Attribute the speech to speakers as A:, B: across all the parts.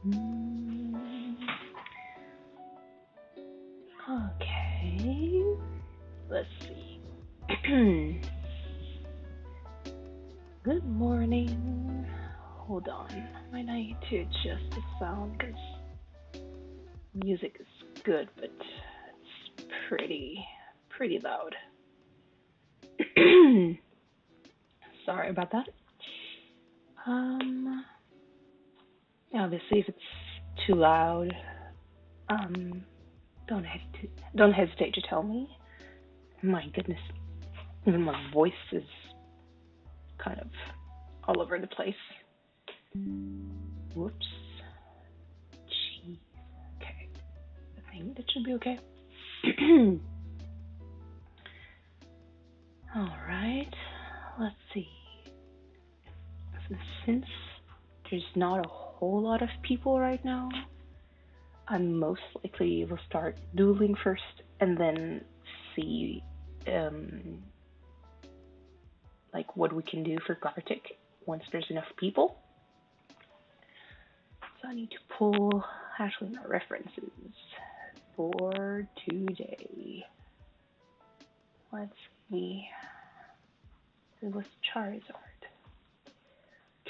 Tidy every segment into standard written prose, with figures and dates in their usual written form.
A: Mm, okay, let's see. Good morning. Hold on, might need to adjust the sound because music is good, but it's pretty loud. Sorry about that. Um, yeah, obviously, if it's too loud, um, don't hesitate to tell me. My goodness, even my voice is kind of all over the place. Whoops. Jeez. Okay. I think that should be okay. All right. Let's see. Since there's not a whole lot of people right now, I most likely will start doodling first and then see um, like what we can do for Gartic once there's enough people. So I need to pull actually my references for today. Let's see. It was Charizard.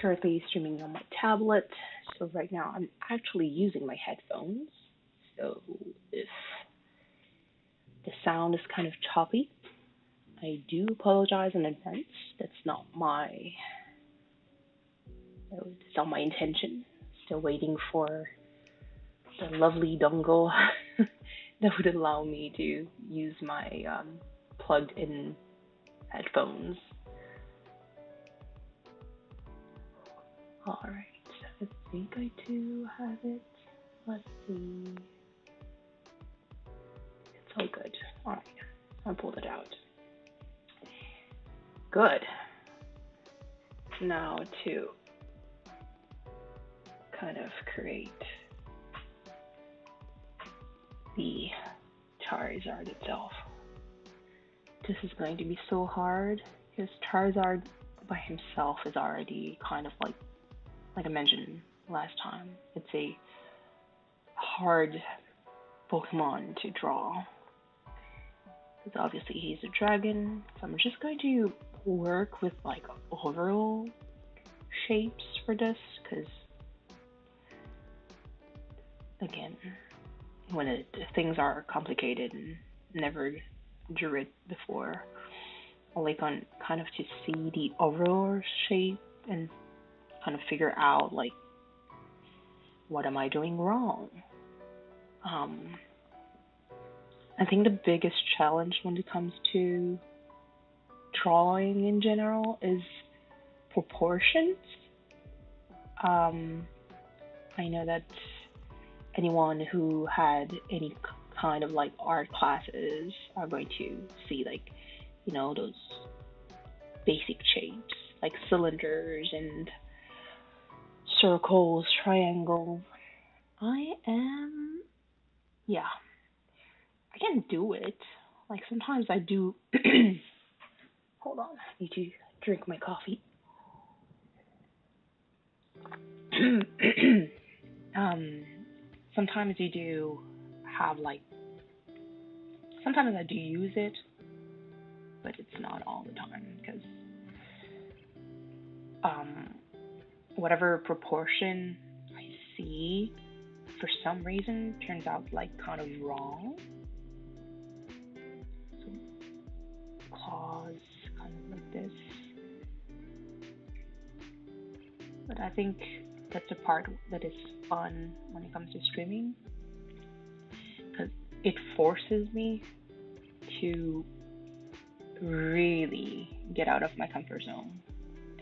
A: Currently streaming on my tablet, so right now I'm actually using my headphones. So if the sound is kind of choppy, I do apologize in advance. It's not my intention. Still waiting for the lovely dongle that would allow me to use my plugged-in headphones. Alright, I think I do have it. Let's see. It's all good. Alright, I pulled it out. Good. Now to kind of create the Charizard itself. This is going to be so hard because Charizard by himself is already kind of like I mentioned last time, it's a hard Pokemon to draw. Because obviously he's a dragon, so I'm just going to work with like overall shapes for this, because again, when things are complicated and never drew it before, I like on kind of to see the overall shape and kind of figure out like what am I doing wrong. I think the biggest challenge when it comes to drawing in general is proportions. I know that anyone who had any kind of like art classes are going to see like, those basic shapes like cylinders and circles, triangles. Yeah, I can do it. Like sometimes I do. Hold on, I need to drink my coffee. um, sometimes you do have like. Sometimes I do use it, but it's not all the time because whatever proportion I see for some reason turns out like kind of wrong. So claws kind of like this. But I think that's a part that is fun when it comes to streaming because it forces me to really get out of my comfort zone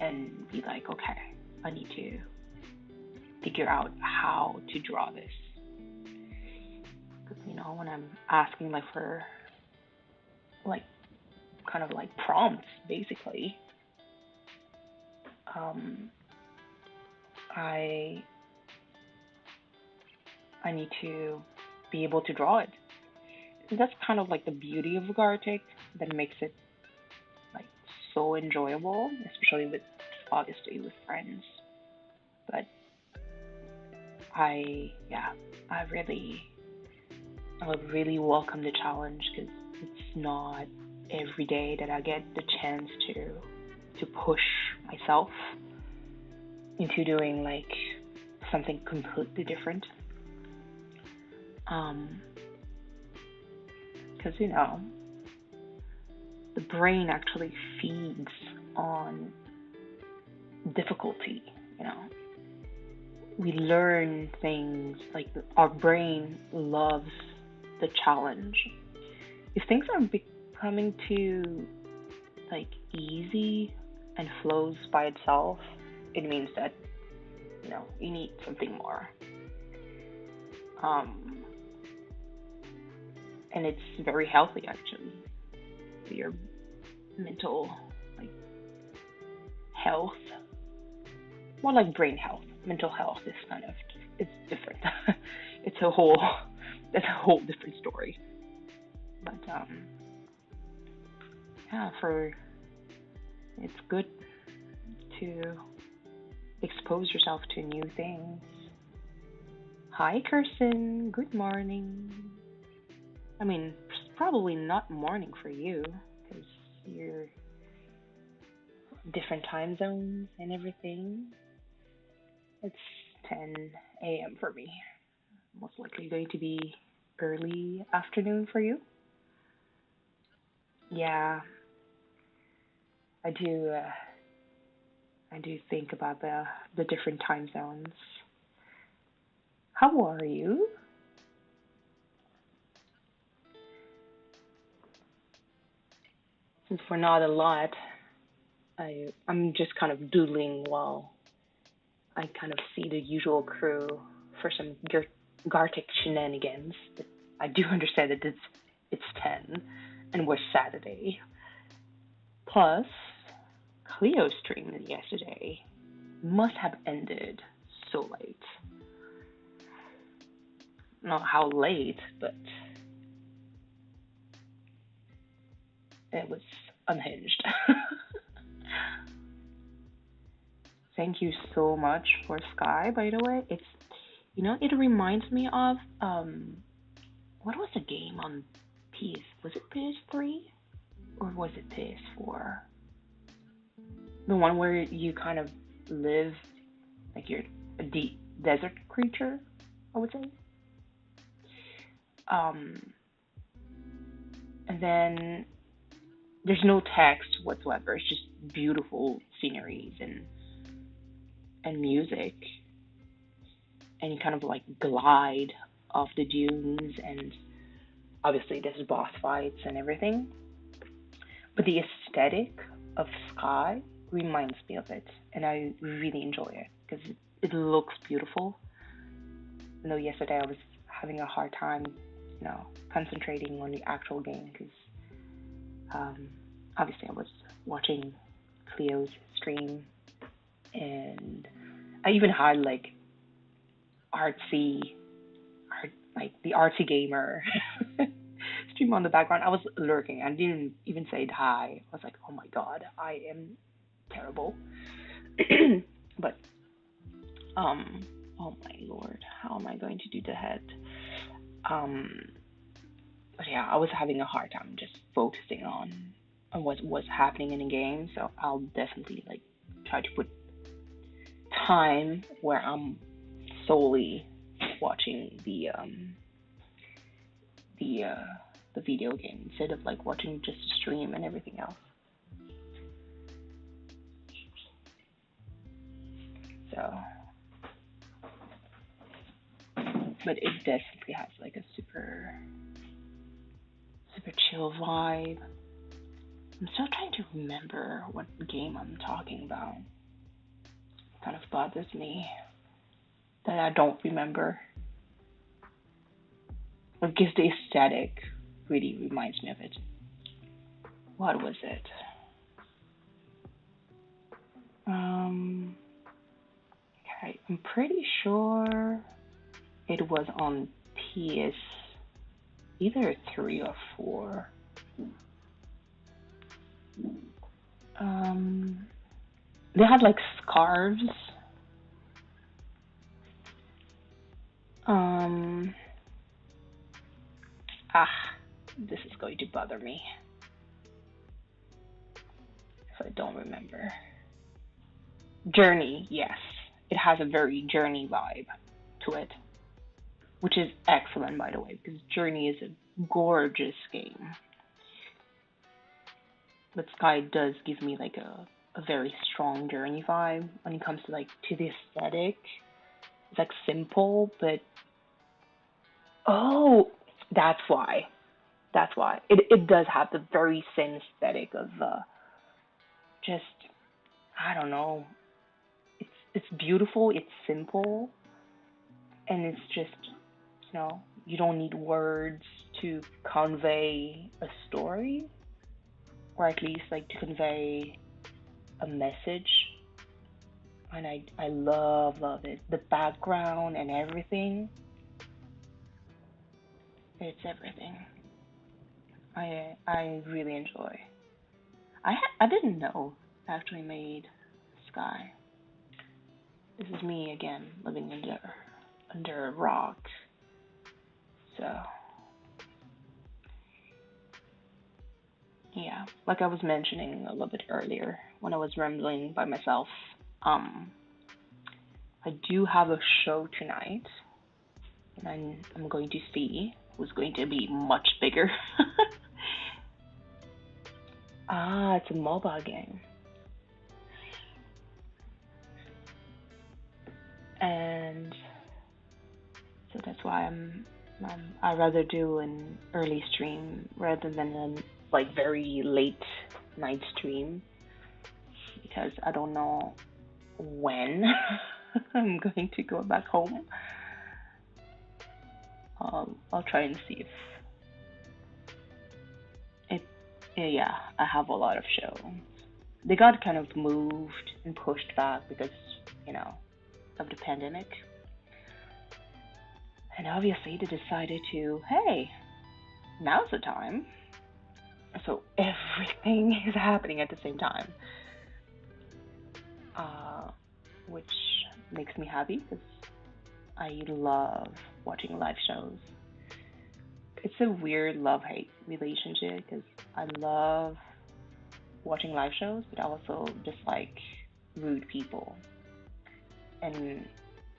A: and be like, okay, I need to figure out how to draw this. Because, when I'm asking like for like kind of like prompts, basically, I need to be able to draw it. And that's kind of like the beauty of Gartic that makes it like so enjoyable, especially with obviously with friends. But Yeah, I really, I would really welcome the challenge because it's not every day that I get the chance to push myself into doing like something completely different. Um, because the brain actually feeds on difficulty. You know, we learn things like our brain loves the challenge. If things are becoming too like easy and flows by itself, it means that you need something more. Um, and it's very healthy actually for your mental like health, more like brain health. Mental health is kind of it's different. it's a whole that's a whole different story. But yeah, for it's good to expose yourself to new things. Hi, Kirsten. Good morning. I mean, it's probably not morning for you because you're different time zones and everything. It's 10 a.m. for me. Most likely going to be early afternoon for you. Yeah, I do. I do think about the different time zones. How are you? Since we're not a lot, I'm just kind of doodling while I kind of see the usual crew for some Gartic shenanigans. But I do understand that it's 10 and we're Saturday. Plus, Cleo streamed yesterday. Must have ended so late. Not how late, but it was unhinged. Thank you so much for Sky, by the way. It reminds me of what was the game on PS? Was it PS3 or was it PS4? The one where you kind of live like you're a deep desert creature, I would say. Um, and then there's no text whatsoever. It's just beautiful sceneries and music, and you kind of like glide off the dunes, and obviously there's boss fights and everything. But the aesthetic of Sky reminds me of it, and I really enjoy it because it looks beautiful. You know, yesterday I was having a hard time, concentrating on the actual game because um, obviously I was watching Cleo's stream, and I even had like artsy, like the artsy gamer stream on the background. I was lurking. I didn't even say hi. I was like, oh my god, I am terrible. but um, oh my lord, how am I going to do that? Um, but yeah, I was having a hard time just focusing on what was happening in the game. So I'll definitely like try to put time where I'm solely watching the uh, the video game instead of like watching just a stream and everything else. So, but it definitely has like a super chill vibe. I'm still trying to remember what game I'm talking about. It kind of bothers me that I don't remember. It gives the aesthetic really reminds me of it. What was it? Um, okay, I'm pretty sure it was on PS either 3 or 4. Um, they had like scarves. Um, ah, this is going to bother me if I don't remember. Journey, yes. It has a very Journey vibe to it, which is excellent, by the way, because Journey is a gorgeous game. But Sky does give me like a very strong Journey vibe when it comes to like to the aesthetic. It's like simple, but oh, that's why. That's why it does have the very same aesthetic of just I don't know. It's beautiful. It's simple, and it's just you don't need words to convey a story, or at least like to convey a message. And I love it. The background and everything. It's everything. I really enjoy. I didn't know it actually made Sky. This is me again living under a rock. So yeah, like I was mentioning a little bit earlier when I was rambling by myself. Um, I do have a show tonight, and I'm going to see who's going to be much bigger. Ah, it's a mobile game, and so that's why I rather do an early stream rather than a like very late night stream because I don't know when I'm going to go back home. I'll try and see if it. Yeah, I have a lot of shows. They got kind of moved and pushed back because you know of the pandemic, and obviously they decided to hey, now's the time. So everything is happening at the same time, uh, which makes me happy because I love watching live shows. It's a weird love hate relationship because I love watching live shows, but I also dislike rude people. And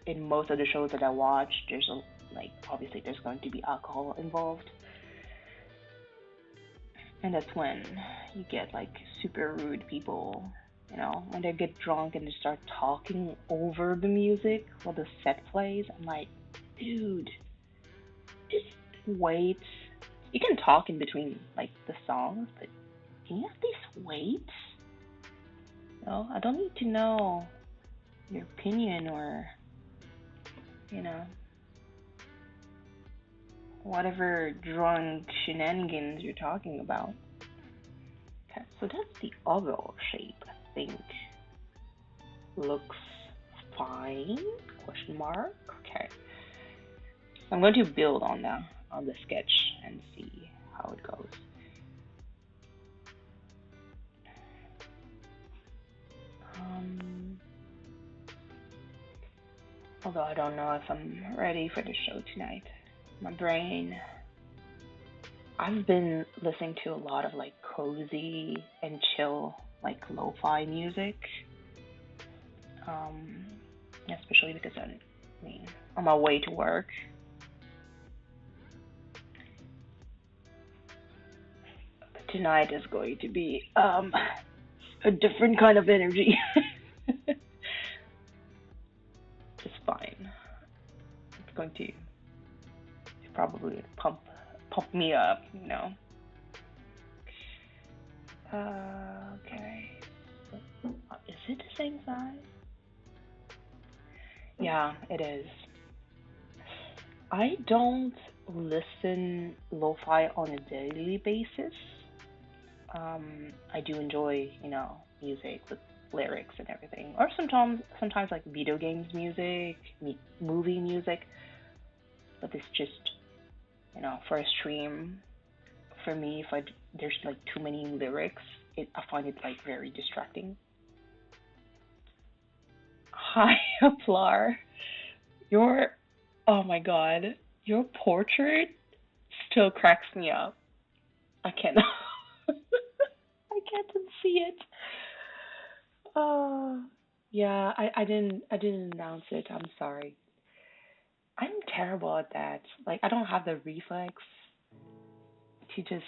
A: in most of the shows that I watch, there's like obviously there's going to be alcohol involved, and that's when you get like super rude people. When they get drunk and they start talking over the music while the set plays, I'm like, dude, just wait. You can talk in between like the songs, but can you at least wait? No, I don't need to know your opinion or you know whatever drunk shenanigans you're talking about. Okay, so that's the overall shape. I think looks fine? Question mark. Okay, so I'm going to build on the sketch and see how it goes. Um, Although I don't know if I'm ready for the show tonight. My brain. I've been listening to a lot of like cozy and chill, like lo-fi music. Um, Especially because I mean, on my way to work. But tonight is going to be a different kind of energy. It's fine. It's going to probably pump me up. Okay. Is it the same size? Yeah, it is. I don't listen lo-fi on a daily basis. I do enjoy music with lyrics and everything, or sometimes like video games music, movie music. But it's just for a stream. For me, if there's like too many lyrics, I find it like very distracting. Hi, Aplar. You're Oh my god, your portrait still cracks me up. I cannot. I can't see it. Oh, yeah. I didn't announce it. I'm sorry. I'm terrible at that. Like, I don't have the reflex to just,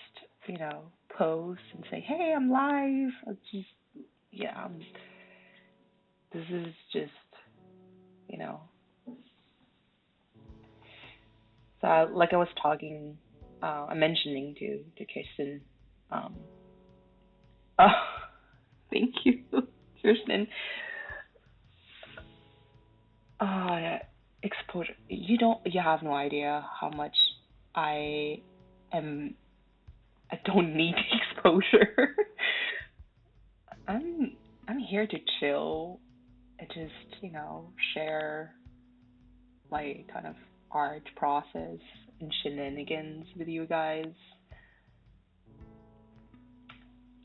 A: you know, post and say, "Hey, I'm live." It's just, yeah. This is just, you know. So, like I was talking, I'm mentioning to Kirsten. Um, oh, thank you, Kirsten. Yeah, exposure. You have no idea how much I am. I don't need exposure. I'm I'm here to chill and just, share my kind of art process and shenanigans with you guys.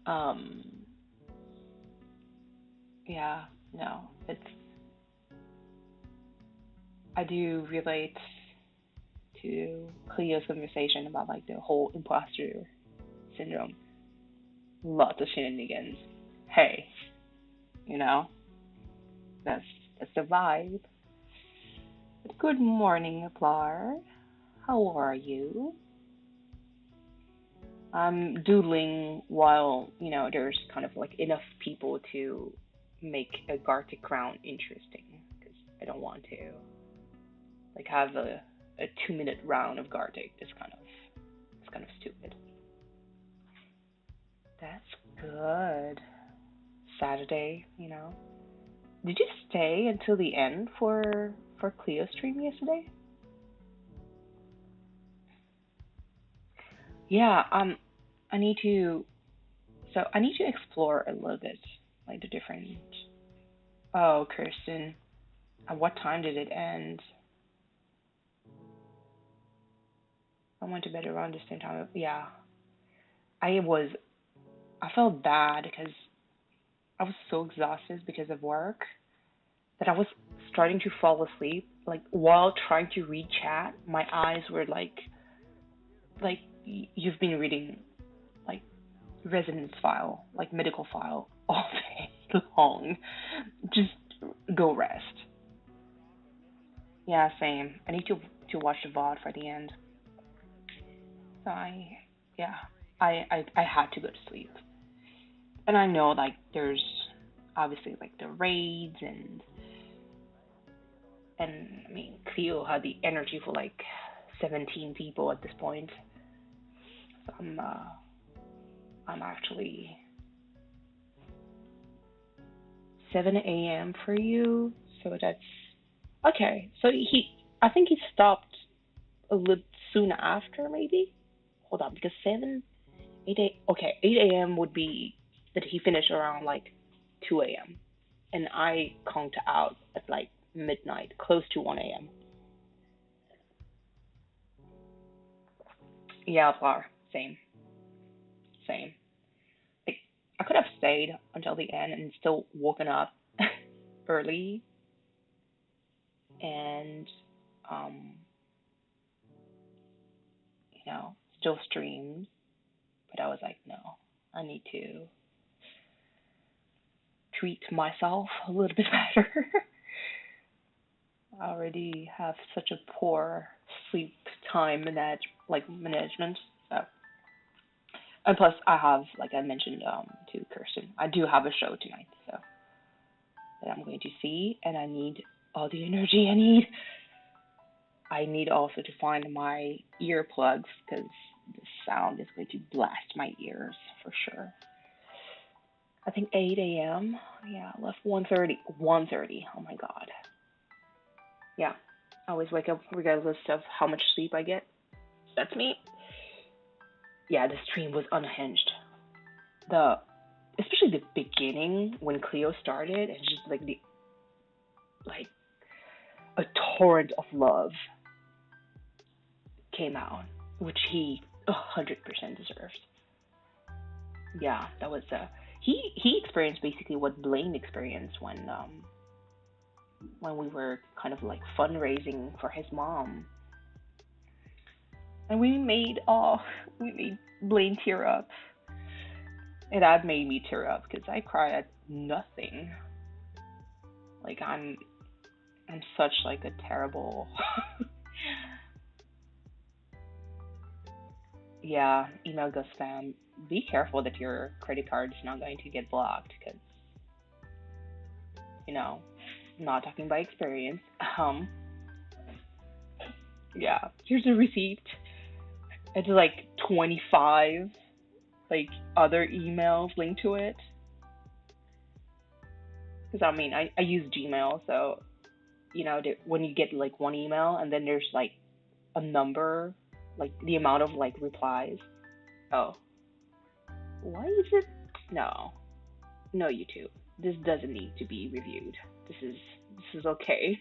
A: Um, yeah, no, I do relate to Cleo's conversation about like the whole imposter syndrome. Lots of shenanigans. Hey, you know, that's that's the vibe. Good morning, Aplar. How are you? I'm doodling while, there's kind of like enough people to make a Gartic crown interesting because I don't want to like have a 2 minute round of Gartic. It's kind of stupid. That's good. Saturday, you know. Did you stay until the end for Cleo's stream yesterday? Yeah, I need to I need to explore a little bit like the different. Oh, Kirsten, at what time did it end? I went to bed around the same time. Yeah, I was. I felt bad because I was so exhausted because of work that I was starting to fall asleep. Like while trying to read chat, my eyes were like you've been reading like residence file, like medical file all day long. Just go rest. Yeah, same. I need to watch the VOD for the end. So yeah, I had to go to sleep. And I know like there's obviously like the raids and I mean Cleo had the energy for like 17 people at this point. So I'm actually 7 a.m. for you. So that's okay. So I think he stopped a little soon after maybe. Hold on, because 8 a.m. would be that he finished around like 2 a.m. and I conked out at like midnight, close to 1 a.m. Yeah, flower, same, same. Like I could have stayed until the end and still woken up early and um, still streamed, but I was like, no, I need to treat myself a little bit better. I already have such a poor sleep time management. So, and plus, I have, like I mentioned to Kirsten, I do have a show tonight, so that I'm going to see, and I need all the energy I need. I need also to find my earplugs because the sound is going to blast my ears for sure. I think 8 a.m. Yeah, I left 1:30. 1:30. Oh my god. Yeah, I always wake up regardless of how much sleep I get. That's me. Yeah, the stream was unhinged. The Especially the beginning when Cleo started, and just like the like a torrent of love came out, which he 100% deserves. Yeah, that was he experienced basically what Blaine experienced when when we were kind of like fundraising for his mom, and we made Blaine tear up, and that made me tear up because I cried at nothing. Like I'm such like a terrible yeah, email goes spam. Be careful that your credit card is not going to get blocked because you know, not talking by experience. Yeah, here's a receipt. It's like 25 like other emails linked to it. Because I mean, I use Gmail, so when you get like one email and then there's like a number, like the amount of like replies. Oh, why is it? No, no, YouTube. This doesn't need to be reviewed. This is okay.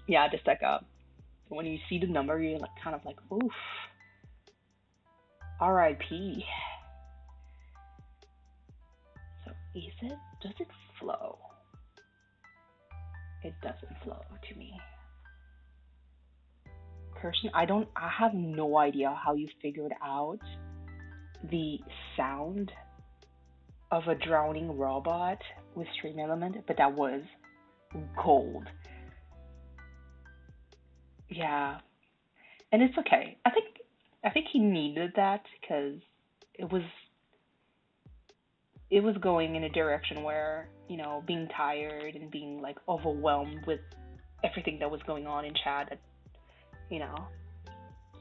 A: Yeah, just like when you see the number, you're like kind of like, oof, R.I.P. So is it? Does it flow? It doesn't flow to me. Person, I have no idea how you figured out the sound of a drowning robot with stream element, but that was gold. Yeah, and it's okay. I think he needed that because it was it was going in a direction where being tired and being like overwhelmed with everything that was going on in chat. You know,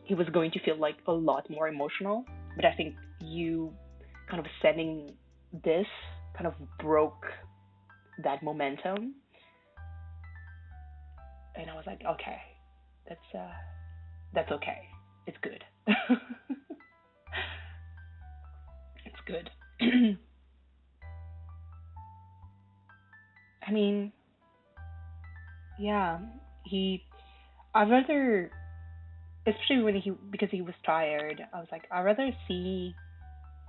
A: he was going to feel like a lot more emotional. But I think you kind of sending this kind of broke that momentum, and I was like, okay, that's okay. It's good. It's good. I mean, yeah, he. I'd rather, especially when he because he was tired. I was like, I'd rather see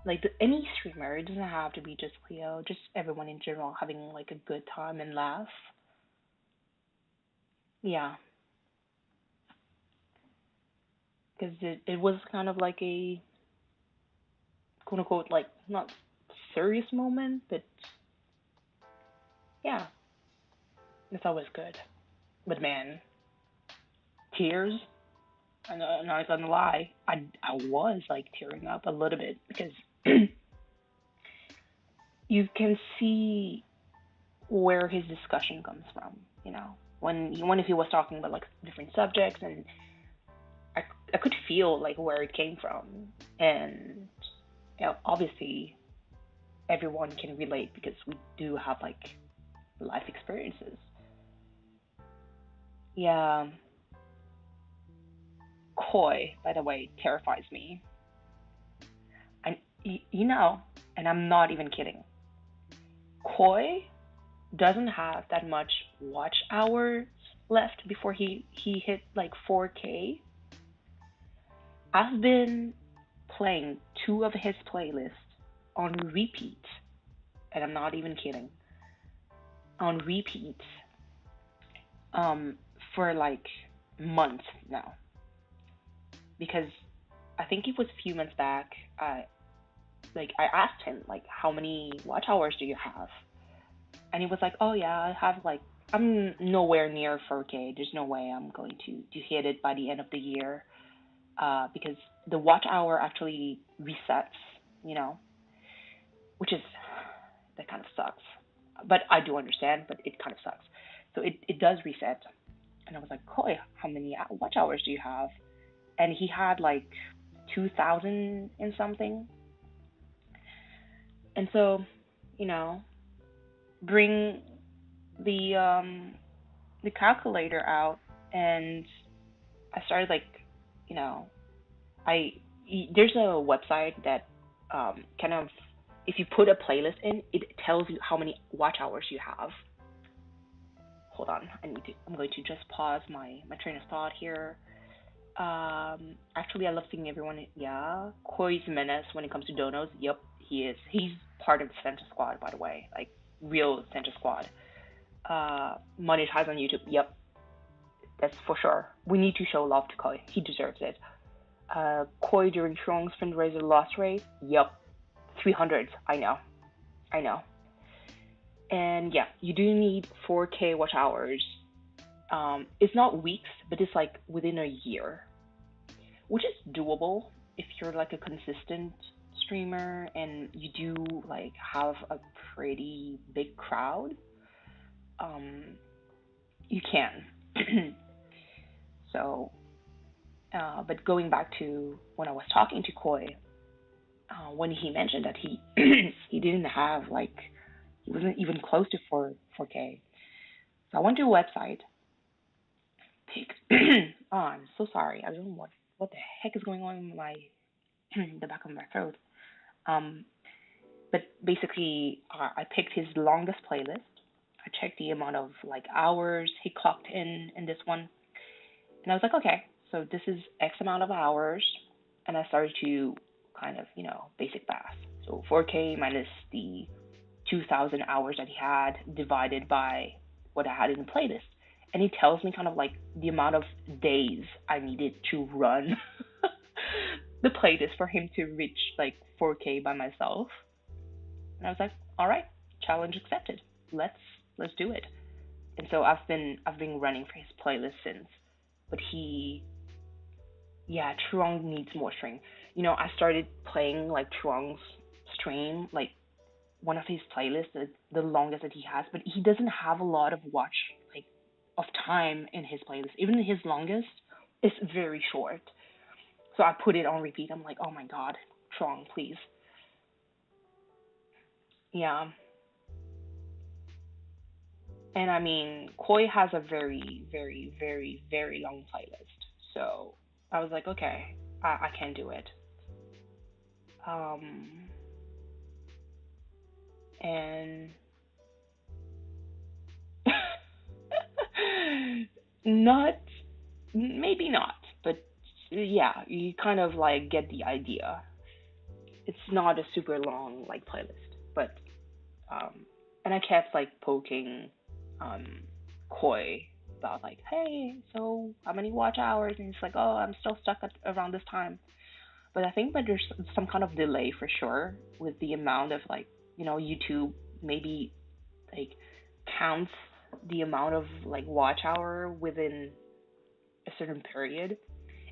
A: like any streamer. It doesn't have to be just Cleo, just everyone in general having like a good time and laugh. Yeah, because it was kind of like a quote unquote like not serious moment, but yeah, it's always good. But man, tears. I'm not gonna lie, I was like tearing up a little bit because you can see where his discussion comes from. When if he was talking about like different subjects, and I I could feel like where it came from, and obviously everyone can relate because we do have like life experiences. Yeah, Koi, by the way, terrifies me. And and I'm not even kidding. Koi doesn't have that much watch hours left before he hit like 4K. I've been playing two of his playlists on repeat, and I'm not even kidding. On repeat, um, for like months now, because I think it was a few months back. I asked him like, how many watch hours do you have? And he was like, oh yeah, I have like I'm nowhere near 4K. There's no way I'm going to hit it by the end of the year, because the watch hour actually resets, you know, which is that kind of sucks. But I do understand, but it kind of sucks. So it does reset. And I was like, Koi, how many watch hours do you have? And he had like 2,000 and something. And so, you know, bring the the calculator out, and I started like, you know, I there's a website that kind of if you put a playlist in, it tells you how many watch hours you have. Hold on, I'm going to just pause my train of thought here. Actually, I love seeing everyone. Yeah, Koi's menace when it comes to donos. Yep, he is. He's part of the Center Squad, by the way, like real Center Squad. monetize on YouTube. Yep, that's for sure. We need to show love to Koi. He deserves it. Koi during Strong's fundraiser loss rate. Yep, 300s. I know. I know. And yeah, you do need 4K watch hours. It's not weeks, but it's like within a year, which is doable if you're like a consistent streamer and you do like have a pretty big crowd. Um, you can. So, but going back to when I was talking to Koi, when he mentioned that he he didn't have like he wasn't even close to 4K. So I went to a website, picked. Oh, I'm so sorry. I don't know what the heck is going on in my the back of my throat. Um, but basically, I picked his longest playlist. I checked the amount of like hours he clocked in this one, and I was like, okay, so this is X amount of hours, and I started to kind of basic math. So 4K minus the 2,000 hours that he had divided by what I had in the playlist, and he tells me kind of like the amount of days I needed to run the playlist for him to reach like 4K by myself. And I was like, all right, challenge accepted. Let's do it. And so I've been running for his playlist since. But Truong needs more stream. I started playing like Truong's stream, like one of his playlists, the longest that he has, but he doesn't have a lot of watch like of time in his playlist. Even his longest is very short. So I put it on repeat. I'm like, oh my god, Truong, please. Yeah. And I mean, Koi has a very, very, very, very long playlist. So I was like, okay, I can do it. Um, and not, maybe not, but yeah, you kind of like get the idea. It's not a super long like playlist, but um, and I kept like poking um Koi about like, hey, so how many watch hours? And it's like, oh, I'm still stuck at around this time. But I think that there's some kind of delay for sure with the amount of like, YouTube maybe like counts the amount of like watch hour within a certain period,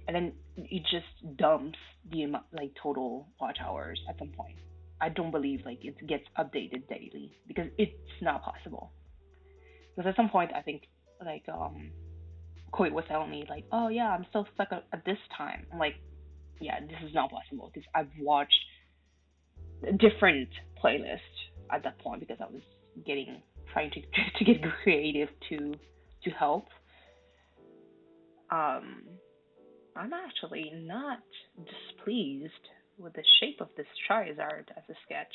A: and then it just dumps the amount like total watch hours at some point. I don't believe like it gets updated daily because it's not possible. Because at some point I think like Koi was telling me like, oh yeah, I'm still stuck at this time. I'm like, yeah, this is not possible because I've watched a different playlist at that point because I was getting trying to to get creative to help. Um, I'm actually not displeased with the shape of this Charizard as a sketch.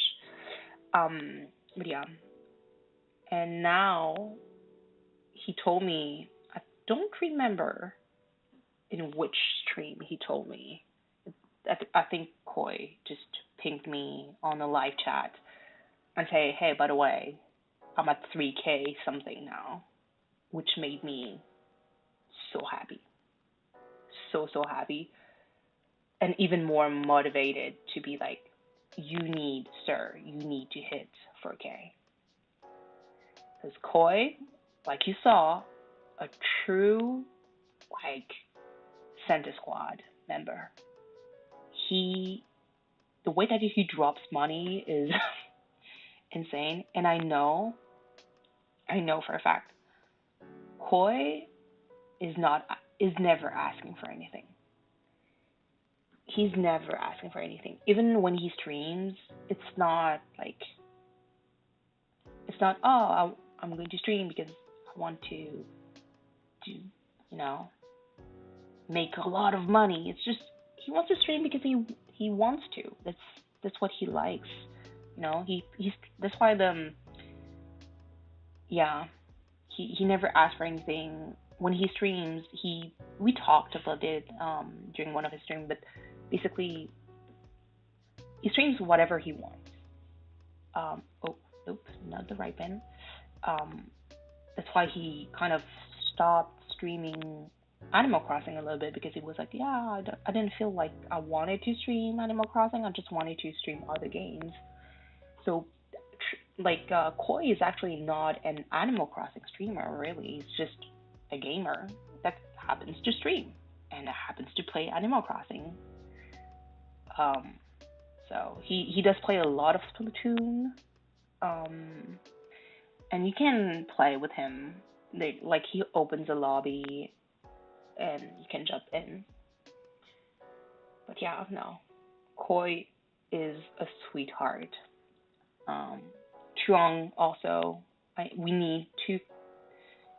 A: But yeah, and now he told me, I don't remember in which stream he told me. I think Koi just pinged me on a live chat and say, hey, by the way, I'm at 3K something now, which made me so happy. So, so happy. And even more motivated to be like, you need to hit 4K. Because Koi, like you saw, a true, like, Center Squad member. He, the way that he drops money is insane. And I know for a fact, Koi is never asking for anything. He's never asking for anything. Even when he streams, it's not like it's not I'm going to stream because I want to make a lot of money. It's just he wants to stream because he wants to. That's what he likes. He's that's why yeah, he never asks for anything. When he streams, we talked about it during one of his streams, but basically he streams whatever he wants. Oh, oops, not the right pen. Um, That's why he kind of stopped streaming Animal Crossing a little bit, because he was like, yeah, I didn't feel like I wanted to stream Animal Crossing. I just wanted to stream other games. So, like, Koi is actually not an Animal Crossing streamer, really. He's just a gamer that happens to stream and happens to play Animal Crossing. Um, so he does play a lot of Splatoon. Um, and you can play with him. Like, he opens a lobby and you can jump in. But yeah, no, Koi is a sweetheart. Um, Truong also. We need to,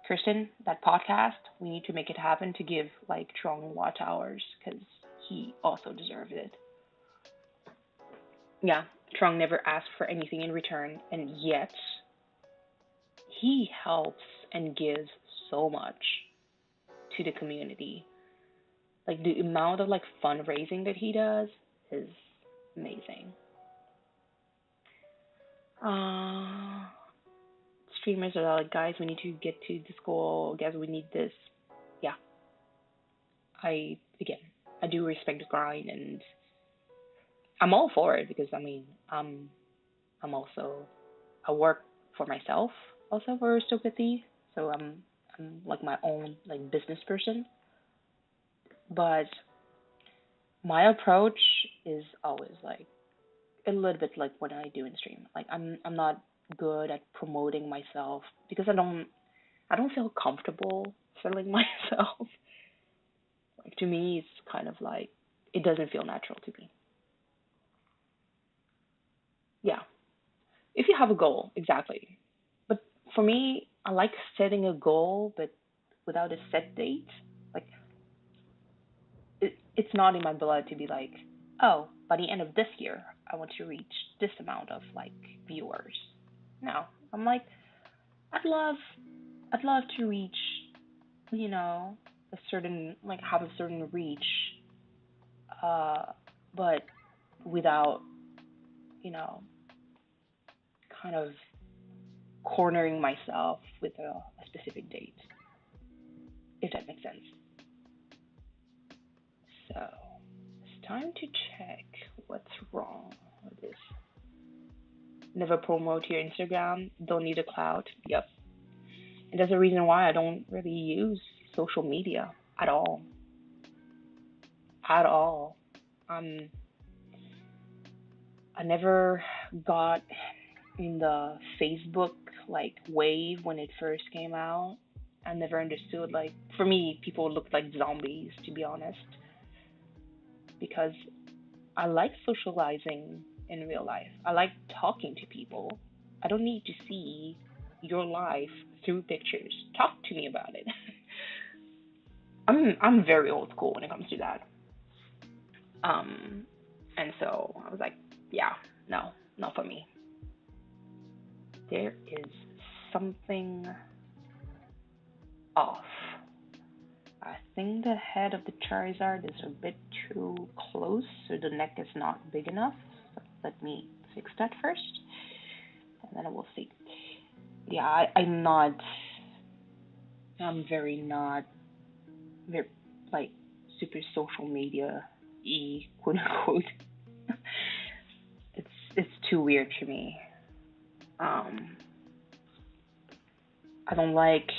A: Kirsten, that podcast. We need to make it happen to give like Truong watch hours, because he also deserves it. Yeah, Truong never asked for anything in return, and yet he helps and gives so much to the community. Like, the amount of like fundraising that he does is amazing. Uh, Streamers are like, guys, we need to get to the school. Guys, we need this. Yeah, again, I do respect the grind, and I'm all for it, because I mean, I'm also, I work for myself also for Stupidity, so I'm like my own like business person. But my approach is always like a little bit like when I do in stream. Like, I'm not good at promoting myself, because I don't feel comfortable selling myself. Like, to me, it's kind of like, it doesn't feel natural to me. Yeah, if you have a goal, exactly. But for me, I like setting a goal, but without a set date. Like, it's not in my blood to be like, oh, by the end of this year, I want to reach this amount of like viewers. No, I'm like, I'd love, I'd love to reach, you know, a certain, like, have a certain reach, uh, but without, you know, kind of cornering myself with a specific date, if that makes sense. So it's time to check what's wrong with this. Never promote your Instagram. Don't need a clout. Yep. And there's a reason why I don't really use social media at all. At all. Um, I never got in the Facebook like wave when it first came out. I never understood, like, for me, people looked like zombies, to be honest, because I like socializing in real life. I like talking to people. I don't need to see your life through pictures. Talk to me about it. I'm very old school when it comes to that. Um, and so I was like, yeah, no, not for me. There is something off. I think the head of the Charizard is a bit too close, so the neck is not big enough. So let me fix that first, and then we'll see. Yeah, I'm not. I'm very not very like super social media y, quote unquote. It's too weird to me. Um, I don't like.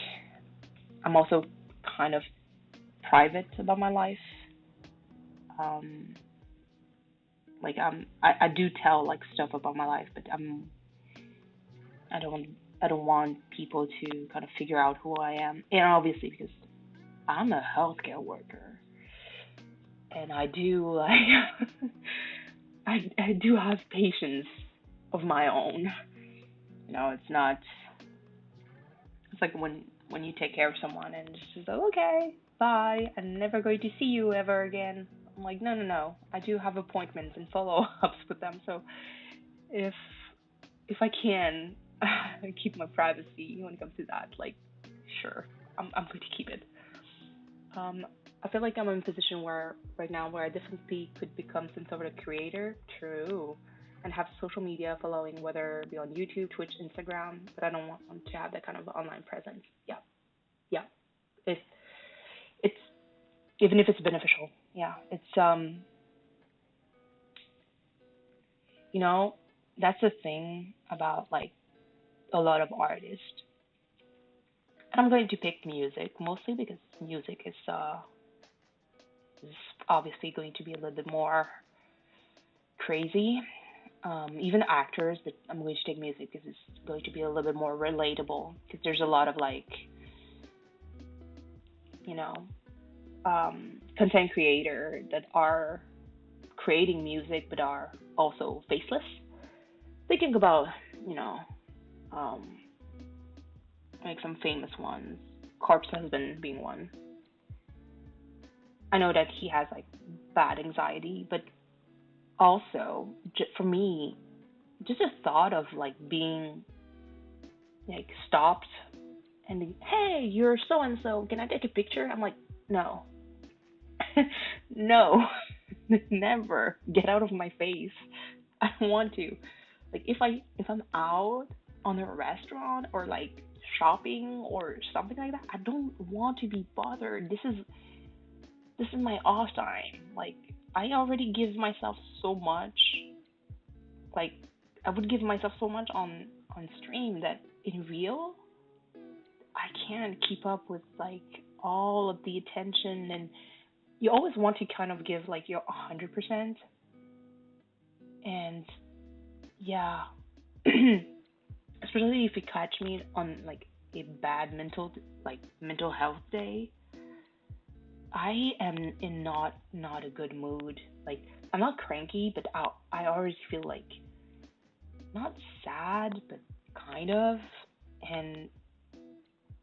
A: I'm also kind of private about my life. Um, like, I do tell like stuff about my life, but I don't I don't want people to kind of figure out who I am. And obviously, because I'm a healthcare worker, and I do like I do have patients of my own. It's not. It's like when you take care of someone and it's just like, okay, bye. I'm never going to see you ever again. I'm like, no, no, no. I do have appointments and follow ups with them. So if I can keep my privacy when it comes to that, like, sure, I'm going to keep it. Um, I feel like I'm in a position where right now where I definitely could become some sort of creator. True. and have social media following, whether it be on YouTube, Twitch, Instagram, but I don't want to have that kind of online presence. Yeah, yeah. It's it's even if it's beneficial. Yeah, it's you know, that's the thing about like a lot of artists. And I'm going to pick music mostly because music is obviously going to be a little bit more crazy. Even actors, but I'm going to take music because it's going to be a little bit more relatable. Because there's a lot of like, you know, content creator that are creating music but are also faceless. Thinking about, you know, um, like some famous ones, Corpse Husband being one. I know that he has like bad anxiety, but also for me, just the thought of like being like stopped and hey, you're so and so, can I take a picture? I'm like, no, no, never get out of my face. I don't want to. Like if I'm out on a restaurant or like shopping or something like that, I don't want to be bothered. This is my off time. Like I already give myself so much. Like I would give myself so much on stream that in real I can't keep up with like all of the attention, and you always want to kind of give like your 100%. And yeah, especially if you catch me on like a bad mental health day, I am in not a good mood. Like I'm not cranky, but I always feel like not sad, but kind of, and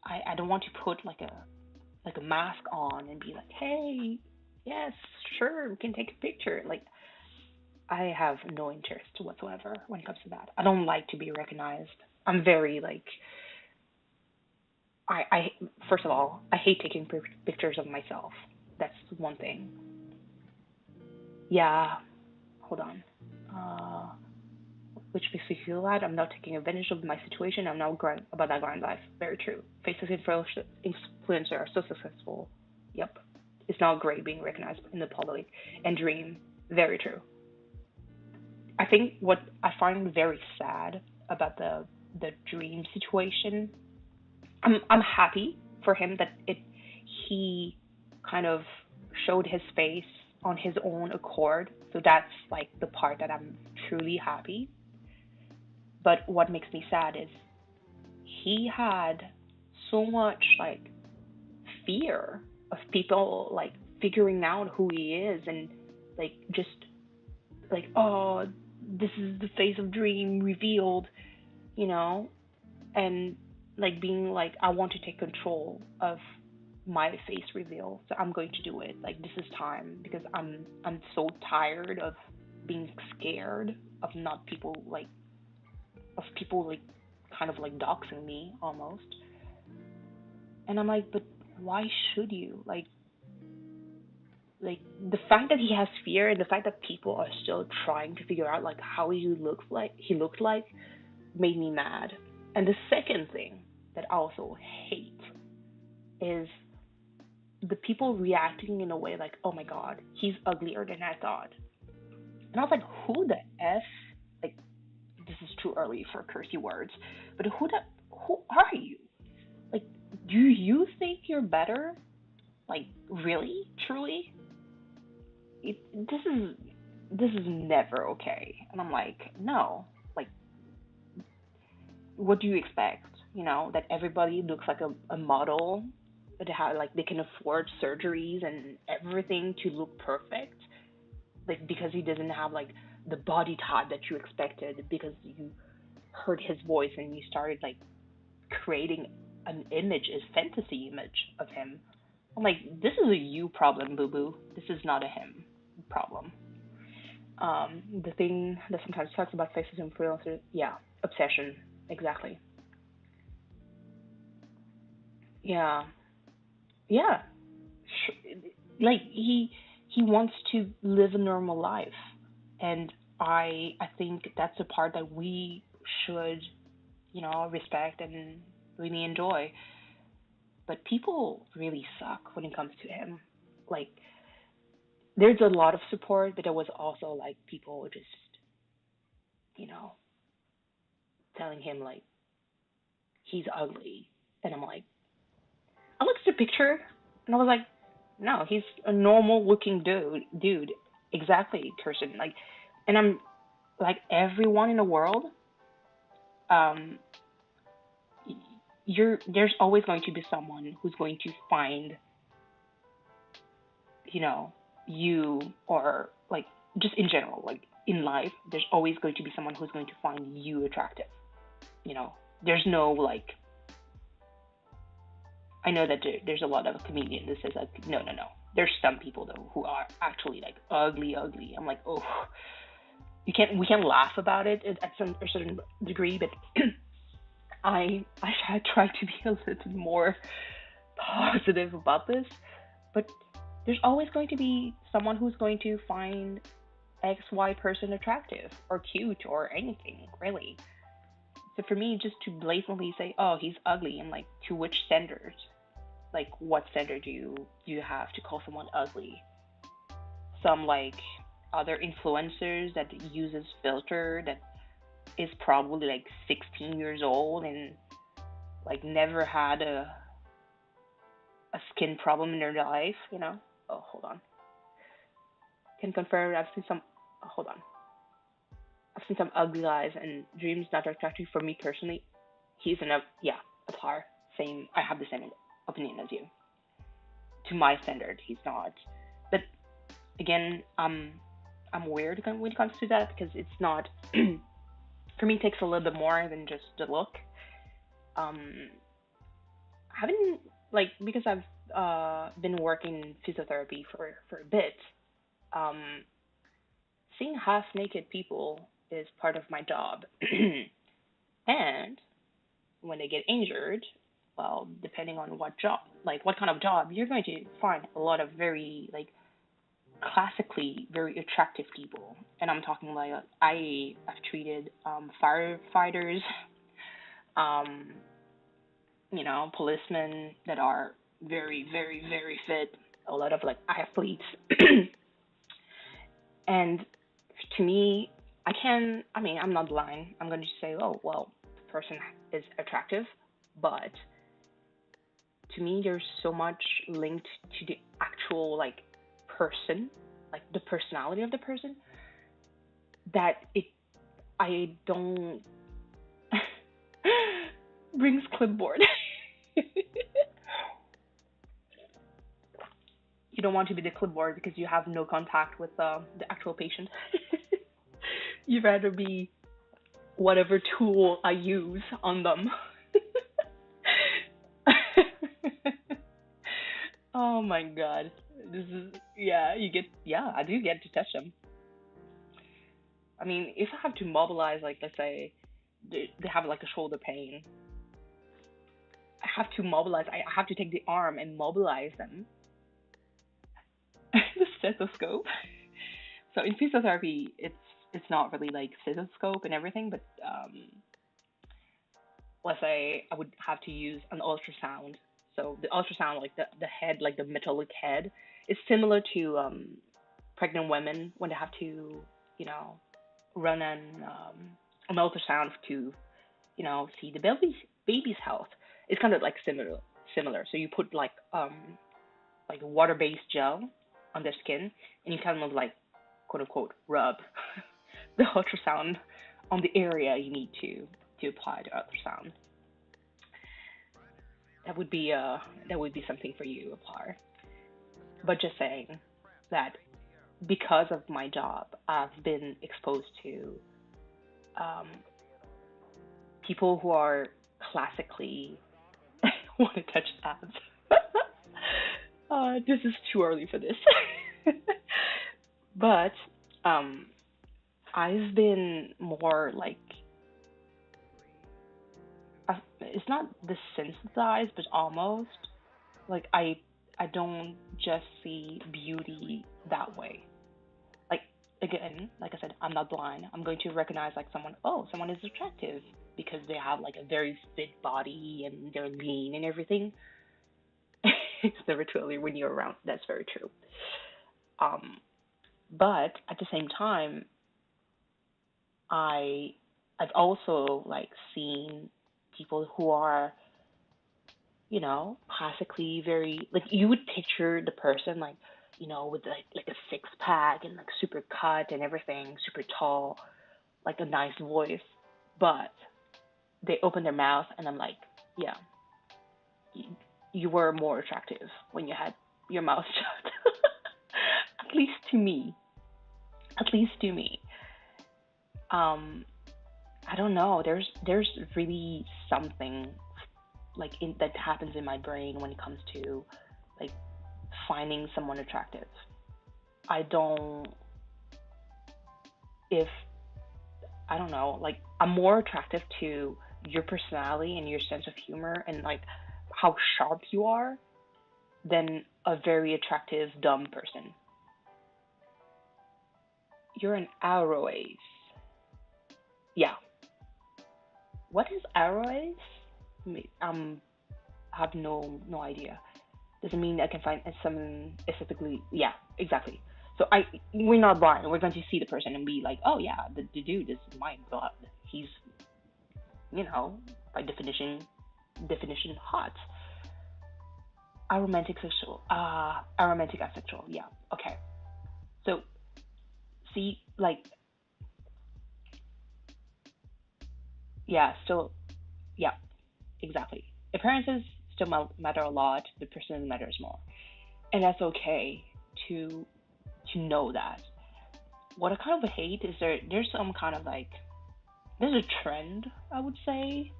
A: I don't want to put like a mask on and be like, hey, yes, sure, we can take a picture. Like I have no interest whatsoever when it comes to that. I don't like to be recognized. I'm very like I first of all, I hate taking pictures of myself. That's one thing. Yeah, hold on. Uh, which makes me feel that I'm now taking advantage of my situation. I'm now grind about that grind life. Very true. Faceless influencer are so successful. Yep. It's not great being recognized in the public and dream. Very true. I think what I find very sad about the dream situation, I'm happy for him that it he kind of showed his face on his own accord. So that's like the part that I'm truly happy. But what makes me sad is he had so much like fear of people like figuring out who he is, and like just like, oh, this is the face of dream revealed, you know, and like being like, I want to take control of my face reveal, so I'm going to do it. Like this is time because I'm so tired of being scared of not people like of people like kind of like doxing me almost. And I'm like, but why should you? Like the fact that he has fear and the fact that people are still trying to figure out like how he looked like made me mad. And the second thing that I also hate is the people reacting in a way like, oh my god, he's uglier than I thought. And I was like, who the F, like, this is too early for cursey words, but who are you? Like, do you think you're better? Like, really? Truly? It, this is never okay. And I'm like, no. Like, what do you expect? You know, that everybody looks like a model, that how like they can afford surgeries and everything to look perfect, like because he doesn't have like the body type that you expected because you heard his voice and you started like creating an image, a fantasy image of him. I'm like, this is a you problem, boo boo. This is not a him problem. The thing that sometimes talks about faces influencers, yeah, obsession, exactly. Yeah, yeah. Like he wants to live a normal life, and I think that's the part that we should, respect and really enjoy. But people really suck when it comes to him. Like, there's a lot of support, but there was also like people just, you know, telling him like he's ugly, and I'm like, I looked at the picture and I was like, no, he's a normal looking dude, exactly, Kirsten. Like, and I'm like everyone in the world, um, there's always going to be someone who's going to find, you know, you or like just in general, like in life, there's always going to be someone who's going to find you attractive. You know, there's no like I know that there's a lot of comedians that says like no no no. There's some people though who are actually like ugly ugly. I'm like oh we can laugh about it at some a certain degree, but I try to be a little more positive about this. But there's always going to be someone who's going to find XY person attractive or cute or anything really. So for me, just to blatantly say, "Oh, he's ugly," and like, to which standard? Like, what standard do you have to call someone ugly? Some like other influencers that uses filter that is probably like 16 years old and like never had a skin problem in their life, you know? Oh, hold on. Can confirm I've seen some. Oh, hold on. I've seen some ugly guys, and Dream's not attractive for me personally. He's an yeah, a par. Same. I have the same opinion as you. To my standard, he's not. But again, I'm weird when it comes to that because it's not. For me, it takes a little bit more than just the look. Um, having like because I've been working physiotherapy for a bit. Um, seeing half naked people is part of my job, and when they get injured, well, depending on what job, like what kind of job, you're going to find a lot of very like classically very attractive people, and I'm talking like I've treated firefighters, um, policemen that are very very very fit, a lot of like athletes, and to me, I mean, I'm not blind. I'm going to say, oh well, the person is attractive, but to me, there's so much linked to the actual like person, like the personality of the person, that it I don't brings clipboard. You don't want to be the clipboard because you have no contact with the actual patient. You'd rather be whatever tool I use on them. Oh my god. This is yeah, I do get to touch them. I mean, if I have to mobilize like let's say they have like a shoulder pain, I have to mobilize. I have to take the arm and mobilize them. The stethoscope. So in physiotherapy, it's not really like stethoscope and everything, but let's say I would have to use an ultrasound. So the ultrasound, like the head, like the metallic head, is similar to pregnant women when they have to, you know, run an ultrasound to, see the baby's health. It's kind of like similar. So you put like a water-based gel on their skin, and you kind of like quote unquote rub the ultrasound on the area you need to apply the ultrasound. That would be something for you, apply. But just saying that because of my job, I've been exposed to um, people who are classically want to touch abs. This is too early for this. But um, I've been more like it's not desensitized, but almost like I don't just see beauty that way. Like again, like I said, I'm not blind. I'm going to recognize like someone, oh, someone is attractive because they have like a very fit body and they're lean and everything. It's never too early when you're around. That's very true. Um, but at the same time, I I've also like seen people who are, classically very like you would picture the person like, with like a six pack and like super cut and everything, super tall, like a nice voice, but they open their mouth and I'm like, yeah, you, you were more attractive when you had your mouth shut. At least to me. At least to me. Um, I don't know. There's really something like that happens in my brain when it comes to like finding someone attractive. I don't if I don't know, like I'm more attractive to your personality and your sense of humor and like how sharp you are than a very attractive dumb person. You're an Aroace. Yeah. What is Aroace? Have no idea. Doesn't mean I can find someone specifically. Yeah, exactly. So we're not blind. We're going to see the person and be like, oh yeah, the dude is my god. He's you know by definition hot. Aromantic sexual. Aromantic asexual. Yeah. Okay. So see, like, yeah. Still, yeah. Exactly. Appearances still matter a lot. The person matters more, and that's okay to know that. What I kind of hate is there's some kind of like there's a trend I would say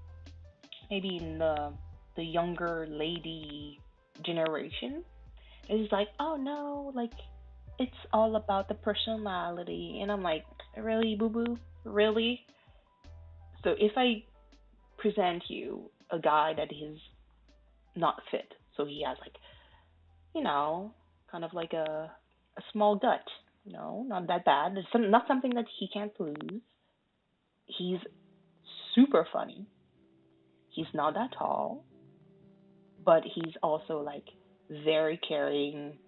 A: maybe in the younger lady generation. It's like, oh no, like it's all about the personality, and I'm like, really, boo boo, really. So if I present you a guy that is not fit, so he has like you know kind of like a small gut, not that bad. It's not something that he can't lose. He's super funny. He's not that tall, but he's also like very caring.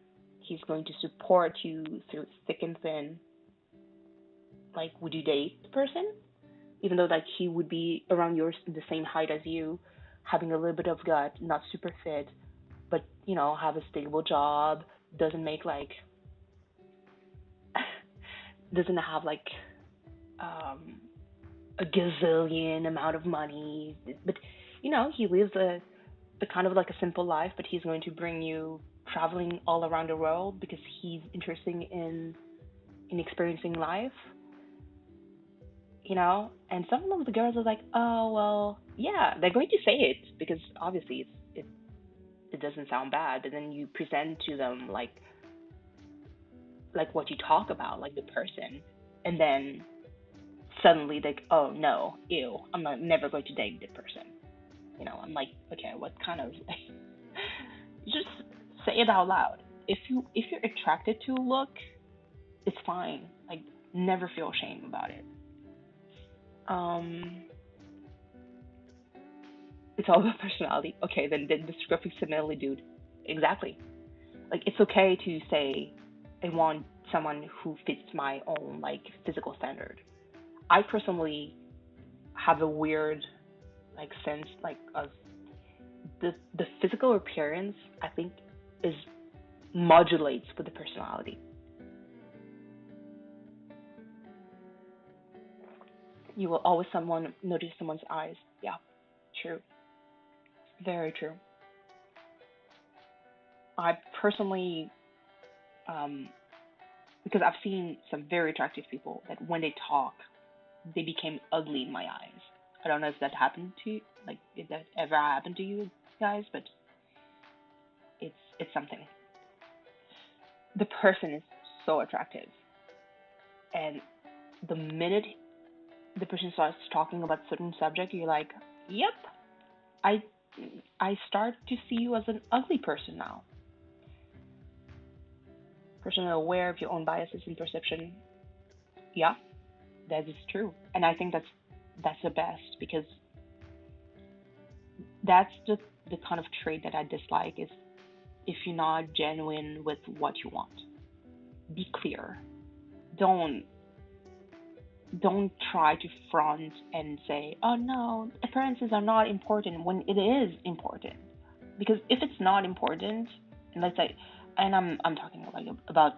A: He's going to support you through thick and thin. Like, would you date the person? Even though like he would be around your the same height as you, having a little bit of gut, not super fit, but have a stable job, doesn't make like doesn't have like um a gazillion amount of money, but he lives the kind of like a simple life, but he's going to bring you traveling all around the world because he's interested in experiencing life, And some of the girls are like, oh well, yeah, they're going to say it because obviously it doesn't sound bad, but then you present to them like what you talk about, like the person, and then suddenly like, oh no, ew, I'm not never going to date the person. I'm like, okay, what kind of just say it out loud. If you're attracted to a look, it's fine. Like, never feel shame about it. Um, it's all about personality. Okay, then the scruffy smelly dude. Exactly. Like, it's okay to say I want someone who fits my own like physical standard. I personally have a weird like sense like of the physical appearance. I think is modulates with the personality. You will always someone notice someone's eyes. Yeah, true. Very true. I personally, um, because I've seen some very attractive people that when they talk, they became ugly in my eyes. I don't know if that happened to you, like if that ever happened to you guys, but it's something. The person is so attractive, and the minute the person starts talking about certain subject, you're like, yep, I I start to see you as an ugly person now. Person aware of your own biases and perception. Yeah, that is true. And I think that's the best because that's the kind of trait that I dislike is if you're not genuine with what you want. Be clear. Don't don't try to front and say, "Oh no, appearances are not important," when it is important. Because if it's not important, and let's say, and I'm talking like about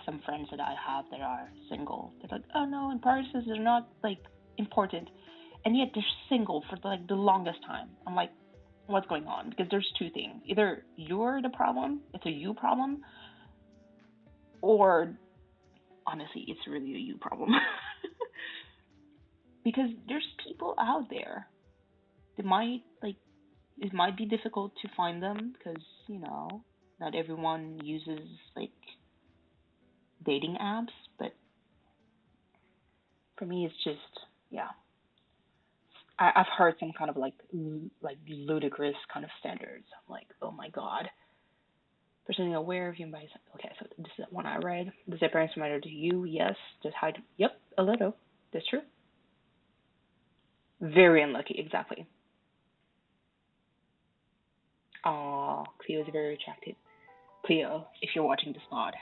A: some friends that I have that are single. They're like, "Oh no, appearances are not like important," and yet they're single for like the longest time. I'm like, what's going on? Because there's two things: either you're the problem, it's a you problem, or honestly, it's really a you problem. Because there's people out there. It might like it might be difficult to find them because not everyone uses like dating apps. But for me, it's just yeah. I've heard some kind of like ludicrous kind of standards. I'm like, oh my god. Presenting aware of human bias. Okay, so this is the one I read. Does appearance matter to you? Yes. Does height? Yep, a little. That's true. Very unlucky. Exactly. Aw, Cleo is very attractive. Cleo, if you're watching this pod,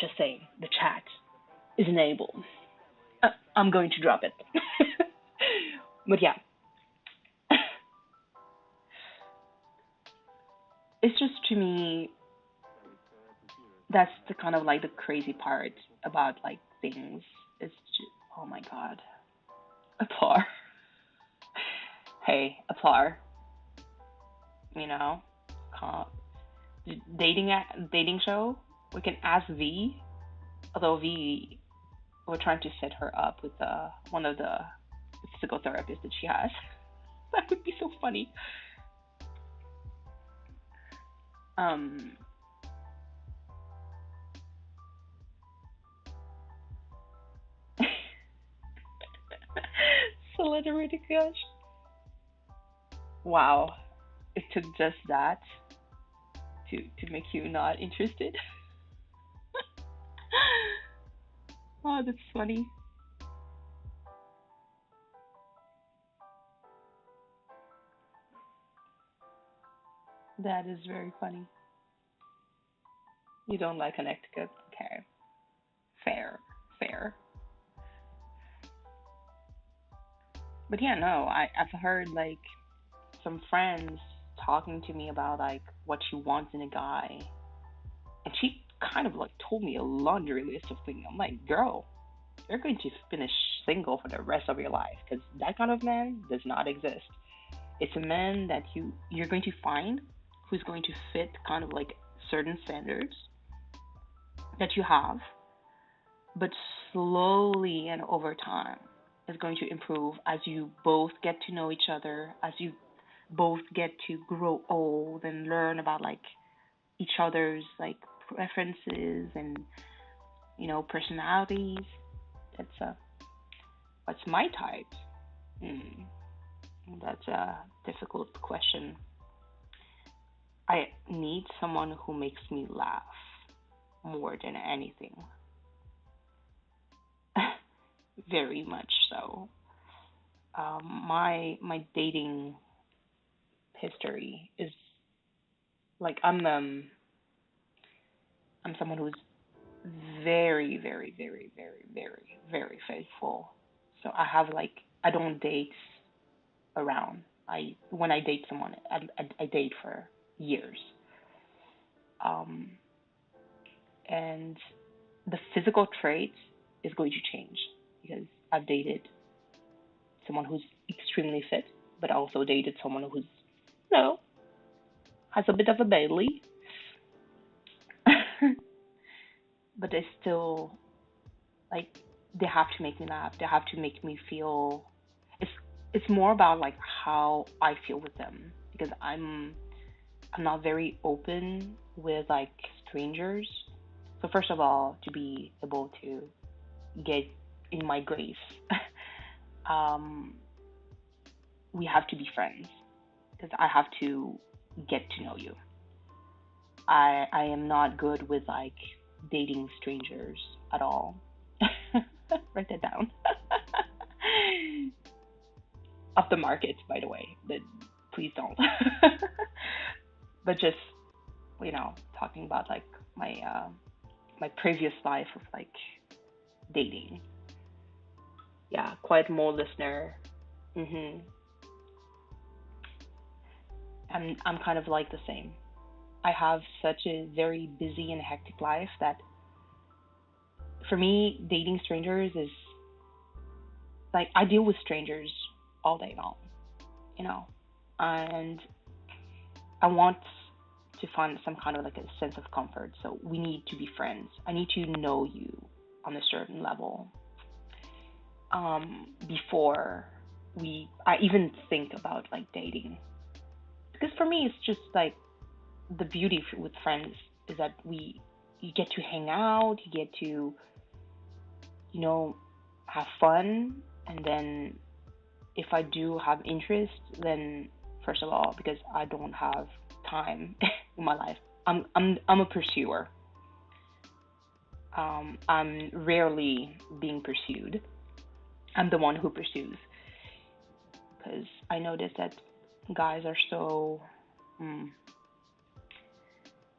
A: just saying the chat is enabled. I'm going to drop it. But yeah, it's just to me that's the kind of like the crazy part about like things. It's just, oh my god, applaud. Hey, applaud. You know, uh, dating show. We can ask V, although V, we're trying to set her up with one of the physical therapists that she has. That would be so funny. Um, Celebrity crush. Wow, it took just that to make you not interested. Oh, that's funny. That is very funny. You don't like Connecticut? Okay, fair, fair. But yeah, no, I've heard like some friends talking to me about like what she wants in a guy, and she kind of like told me a laundry list of things. I'm like, girl, you're going to finish single for the rest of your life because that kind of man does not exist. It's a man that you're going to find who's going to fit kind of like certain standards that you have, but slowly and over time is going to improve as you both get to know each other, as you both get to grow old and learn about like each other's like preferences and personalities. That's what's my type? Hmm, that's a difficult question. I need someone who makes me laugh more than anything. Very much so. My dating history is like I'm someone who's very very very very very very faithful. So I don't date around. I when I date someone, I date for years. Um, and the physical trait is going to change because I've dated someone who's extremely fit, but I also dated someone who's no has a bit of a belly, but they still like they have to make me laugh. They have to make me feel. It's it's more about like how I feel with them because I'm not very open with like strangers. So first of all, to be able to get in my grace, um, we have to be friends because I have to get to know you. I am not good with like dating strangers at all. Write that down. Off the market, by the way. But please don't. But just talking about like my previous life of like dating. Yeah, quite more listener. Mhm. I'm kind of like the same. I have such a very busy and hectic life that for me, dating strangers is like I deal with strangers all day long, you know, and I want to find some kind of like a sense of comfort. So we need to be friends. I need to know you on a certain level before I even think about like dating. Because for me, it's just like the beauty with friends is that you get to hang out, you get to you know have fun, and then if I do have interest, then first of all, because I don't have time in my life, I'm a pursuer. I'm rarely being pursued. I'm the one who pursues because I notice that guys are so mm,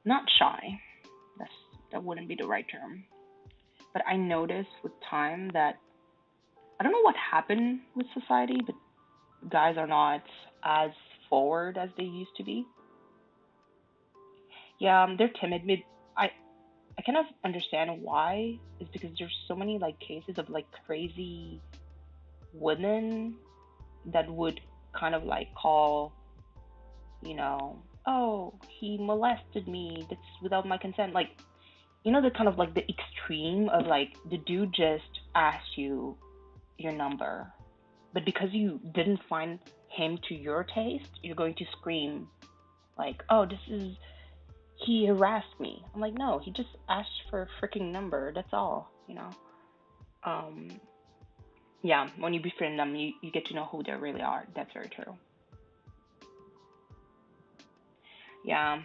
A: not shy. That's that wouldn't be the right term. But I notice with time that I don't know what happened with society, but guys are not as forward as they used to be. Yeah, they're timid. I kind of understand why. Is because there's so many like cases of like crazy women that would kind of like call, oh, he molested me. That's without my consent. Like, the kind of like the extreme of like the dude just asked you your number, but because you didn't find him to your taste, you're going to scream like, oh, this is he harassed me. I'm like, no, he just asked for a freaking number. That's all. Um, yeah, when you befriend them, you get to know who they really are. That's very true. Yeah,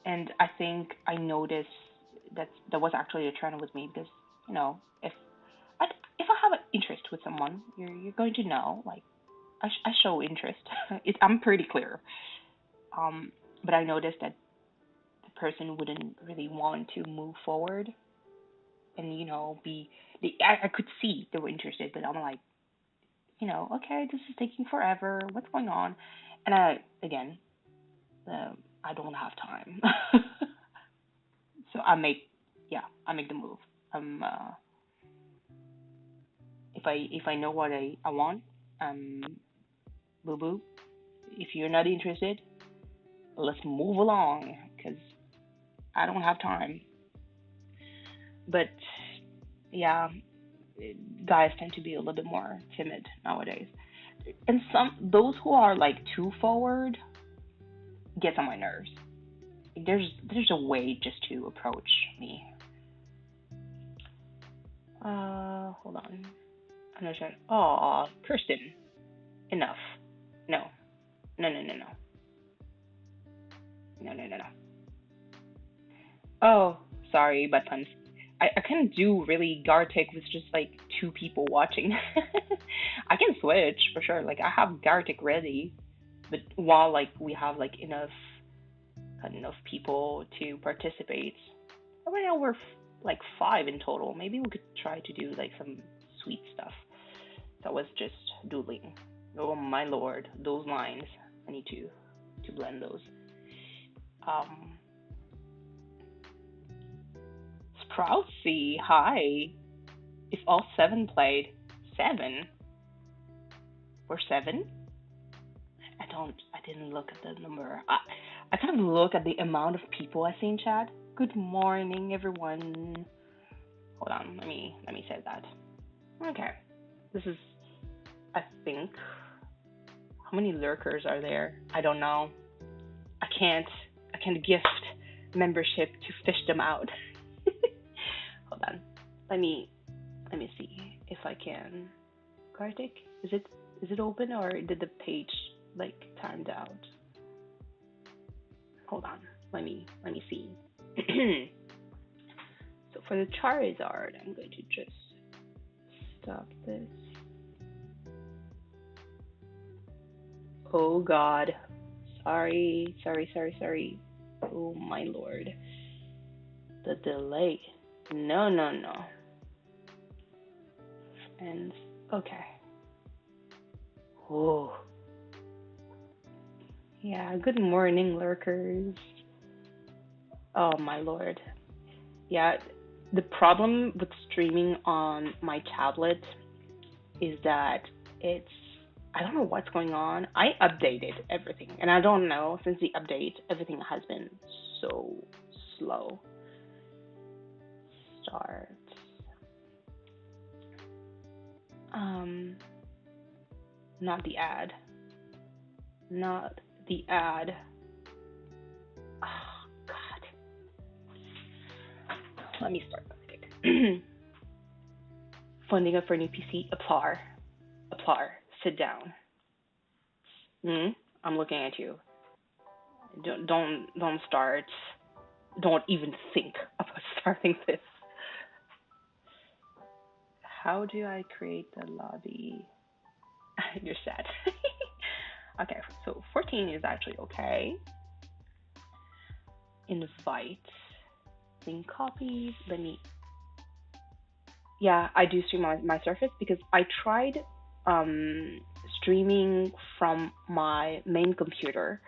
A: and I think I noticed that was actually a trend with me because if I if I have an interest with someone, you're going to know. Like I show interest. I'm pretty clear. Um, but I noticed that the person wouldn't really want to move forward and be. I could see they were interested, but I'm like, okay, this is taking forever. What's going on? And again, I don't have time. So yeah, I make the move. If I know what I want, um, boo boo. If you're not interested, let's move along because I don't have time. But yeah, guys tend to be a little bit more timid nowadays, and those who are like too forward gets on my nerves. There's a way just to approach me. Hold on. I'm not sure. Aw, Kirsten, enough. No, no, no, no, no, no, no, no, no. Oh, sorry, buttons. I can't do really Gartic with just like two people watching. I can switch for sure. Like I have Gartic ready, but while like we have like enough people to participate, right now we're like five in total. Maybe we could try to do like some sweet stuff. That was just doodling. Oh my lord, those lines. I need to blend those. Um, Sproutsy, hi. If all seven played, seven or seven? I didn't look at the number. I kind of look at the amount of people I see in chat. Good morning, everyone. Hold on, let me say that. Okay, this is I think how many lurkers are there? I don't know. I can't I can't gift membership to fish them out. Hold on. Let me let me see if I can. Kartik, is it open or did the page like timed out? Hold on. Let me see. So for the Charizard, I'm going to just stop this. Oh God. Sorry, sorry, sorry, sorry. Oh my lord. The delay. No, no, no. And okay. Oh. Yeah, good morning, lurkers. Oh my lord. Yeah, the problem with streaming on my tablet is that it's I don't know what's going on. I updated everything, and I don't know, since the update everything has been so slow. Start. Um, not the ad. Not the ad. Oh God. Let me start. Funding up for a new PC. Applar. Applar. Sit down. I'm looking at you. Don't start. Don't even think about starting this. How do I create the lobby? You're sad. Okay, so 14 is actually okay. Invite. Link copy. Let me. Yeah, I do stream on my Surface because I tried streaming from my main computer,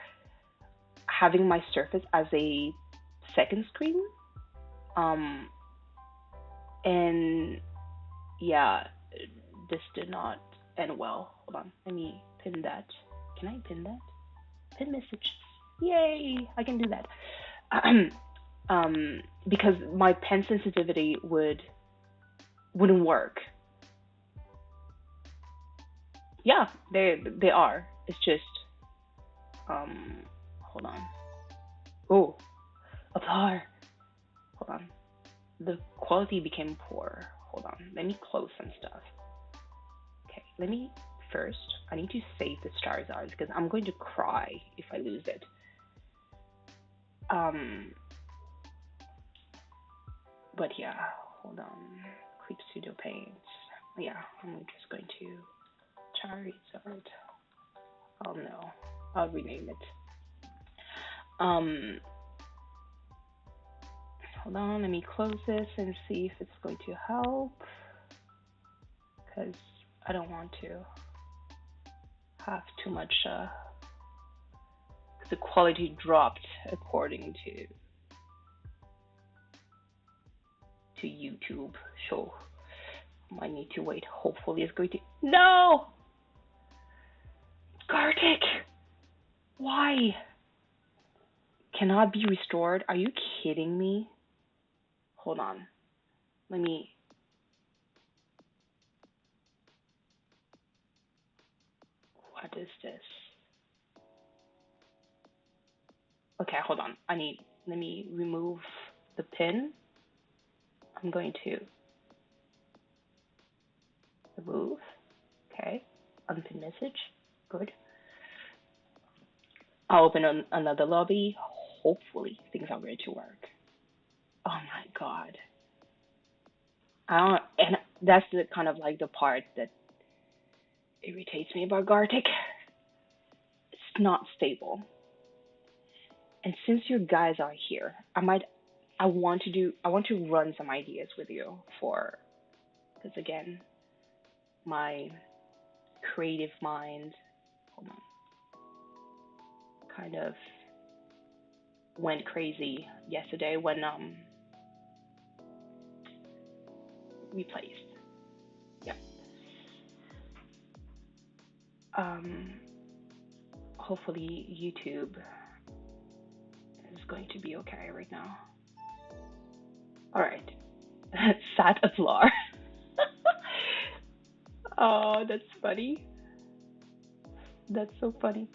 A: having my Surface as a second screen. Um, and yeah, this did not end well. Hold on, let me pin that. Can I pin that? Pin message. Yay! I can do that. Because my pen sensitivity wouldn't work. Yeah, they are. It's just hold on. Oh, Aplar. Hold on. The quality became poor. Hold on. Let me close some stuff. Okay, let me first. I need to save the Charizard because I'm going to cry if I lose it. But yeah, hold on. Clip pseudo paint. Yeah, I'm just going to Charizard. Oh no, I'll rename it. Hold on, let me close this and see if it's going to help. Because I don't want to have too much. The quality dropped according to YouTube. So I need to wait. Hopefully, it's going to. No, Gartic. Why? Cannot be restored? Are you kidding me? Hold on. Let me. What is this? Okay, hold on. Let me remove the pin. I'm going to remove. Okay. Unpin message. Good. I'll open another lobby. Hopefully things are going to work. Oh my god. And that's the kind of like the part that irritates me about Gartic. It's not stable. And since you guys are here, I want to run some ideas with you because again, my creative mind, hold on, kind of went crazy yesterday when replaced. Yep. Hopefully YouTube is going to be okay right now. All right. Sat Aplar. Oh, that's funny. That's so funny.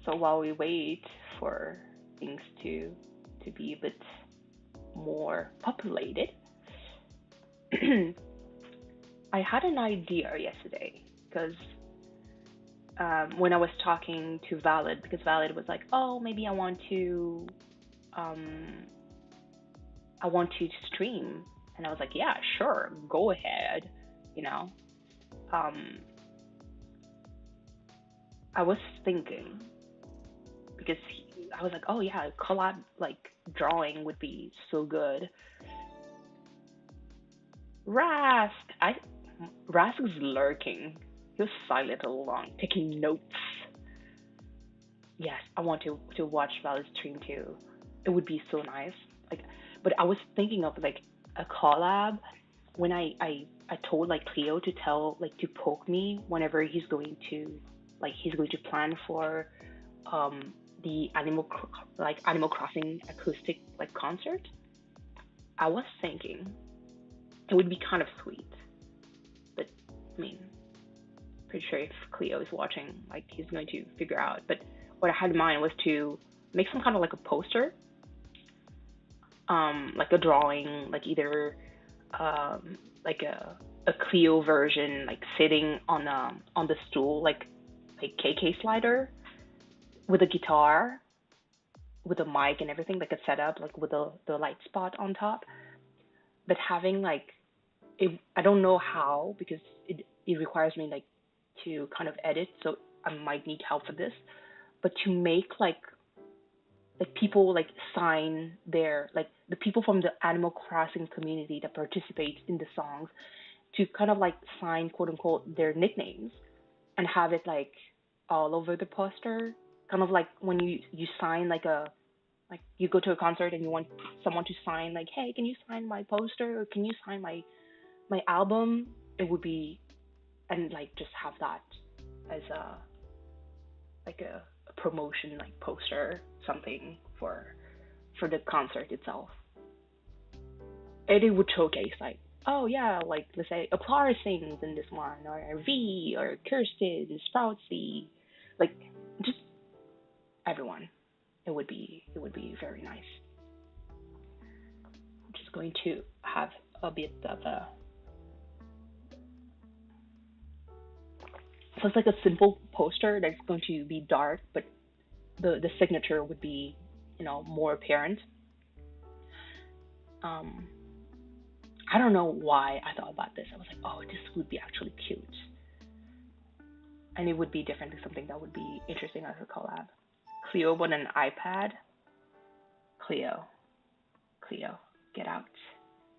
A: So while we wait for things to be a bit more populated, I had an idea yesterday because when I was talking to Valid, because Valid was like, "Oh, maybe I want to I want to stream. And I was like, yeah, sure, go ahead, you know. Um, I was thinking because I was like, oh yeah, collab like drawing would be so good. Rask, I Rask is lurking. He was silent all along, taking notes. Yes, I want to watch Valley's stream too. It would be so nice. Like, but I was thinking of like a collab when I told like Cleo to tell like to poke me whenever he's going to plan for um the Animal Crossing acoustic like concert. I was thinking it would be kind of sweet, but I mean, pretty sure if Cleo is watching, like he's going to figure out. But what I had in mind was to make some kind of like a poster, like a drawing, like either like a Cleo version, like sitting on the stool, like KK slider with a guitar, with a mic and everything, like a setup, like with the light spot on top, but having like I don't know how because it requires me like to kind of edit, so I might need help for this. But to make like people like sign their like the people from the Animal Crossing community that participate in the songs to kind of like sign quote unquote their nicknames and have it like all over the poster, kind of like when you sign like you go to a concert and you want someone to sign like, hey, can you sign my poster or can you sign my album? It would be, and like just have that as a promotion like poster something for the concert itself. And it would showcase like, oh yeah, like let's say Aplar sings in this one, or V, or Kirsten, Sproutsy, like just everyone. It would be very nice. I'm just going to have a bit of a so it's like a simple poster that's going to be dark, but the signature would be more apparent. Um, I don't know why I thought about this. I was like, oh, this would be actually cute, and it would be different to something that would be interesting as a collab. Cleo on an iPad. Cleo, Cleo, get out.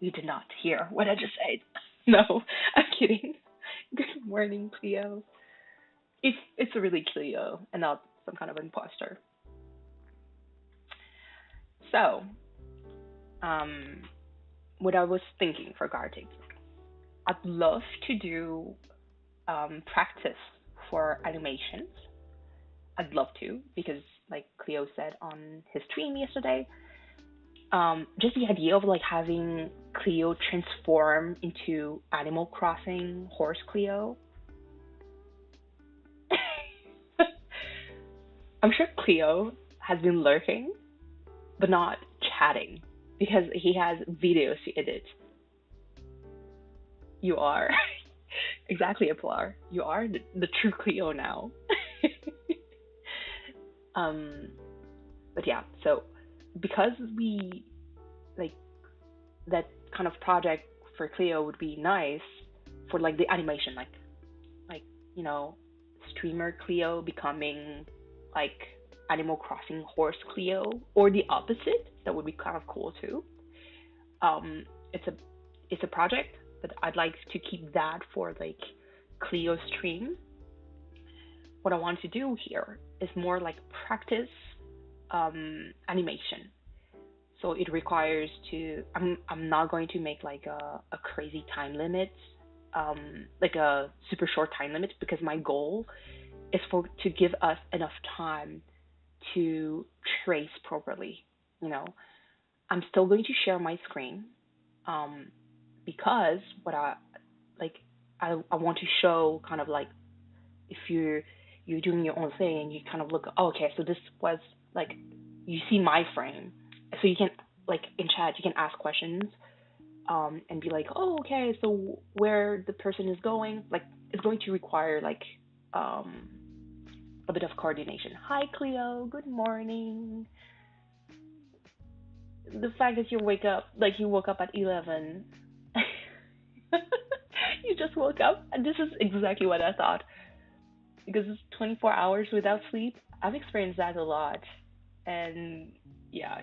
A: You did not hear what I just said. No, I'm kidding. Good morning, Cleo. If it's a really Cleo and not some kind of imposter. So, um, what I was thinking for Gartic, I'd love to do practice for animations. I'd love to because, like Cleo said on his stream yesterday, just the idea of like having Cleo transform into Animal Crossing horse Cleo. I'm sure Cleo has been lurking, but not chatting because he has videos to edit. You are exactly a Pilar. You are the true Cleo now. um, but yeah, so because we like that kind of project for Cleo would be nice for like the animation, like you know, streamer Cleo becoming like Animal Crossing horse Cleo, or the opposite. That would be kind of cool too. Um, it's a it's a project, but I'd like to keep that for like Cleo stream. What I want to do here is more like practice animation. So it requires to I'm not going to make like a crazy time limit, like a super short time limit because my goal is for to give us enough time to trace properly. You know, I'm still going to share my screen, um, because what like I want to show kind of like if you're doing your own thing and you kind of look, oh, okay, so this was like you see my frame, so you can like in chat you can ask questions, and be like, oh, okay, so where the person is going, like it's going to require like um, a bit of coordination. Hi, Cleo. Good morning. The fact that you woke up at 11. You just woke up, and this is exactly what I thought. Because it's 24 hours without sleep. I've experienced that a lot. And yeah,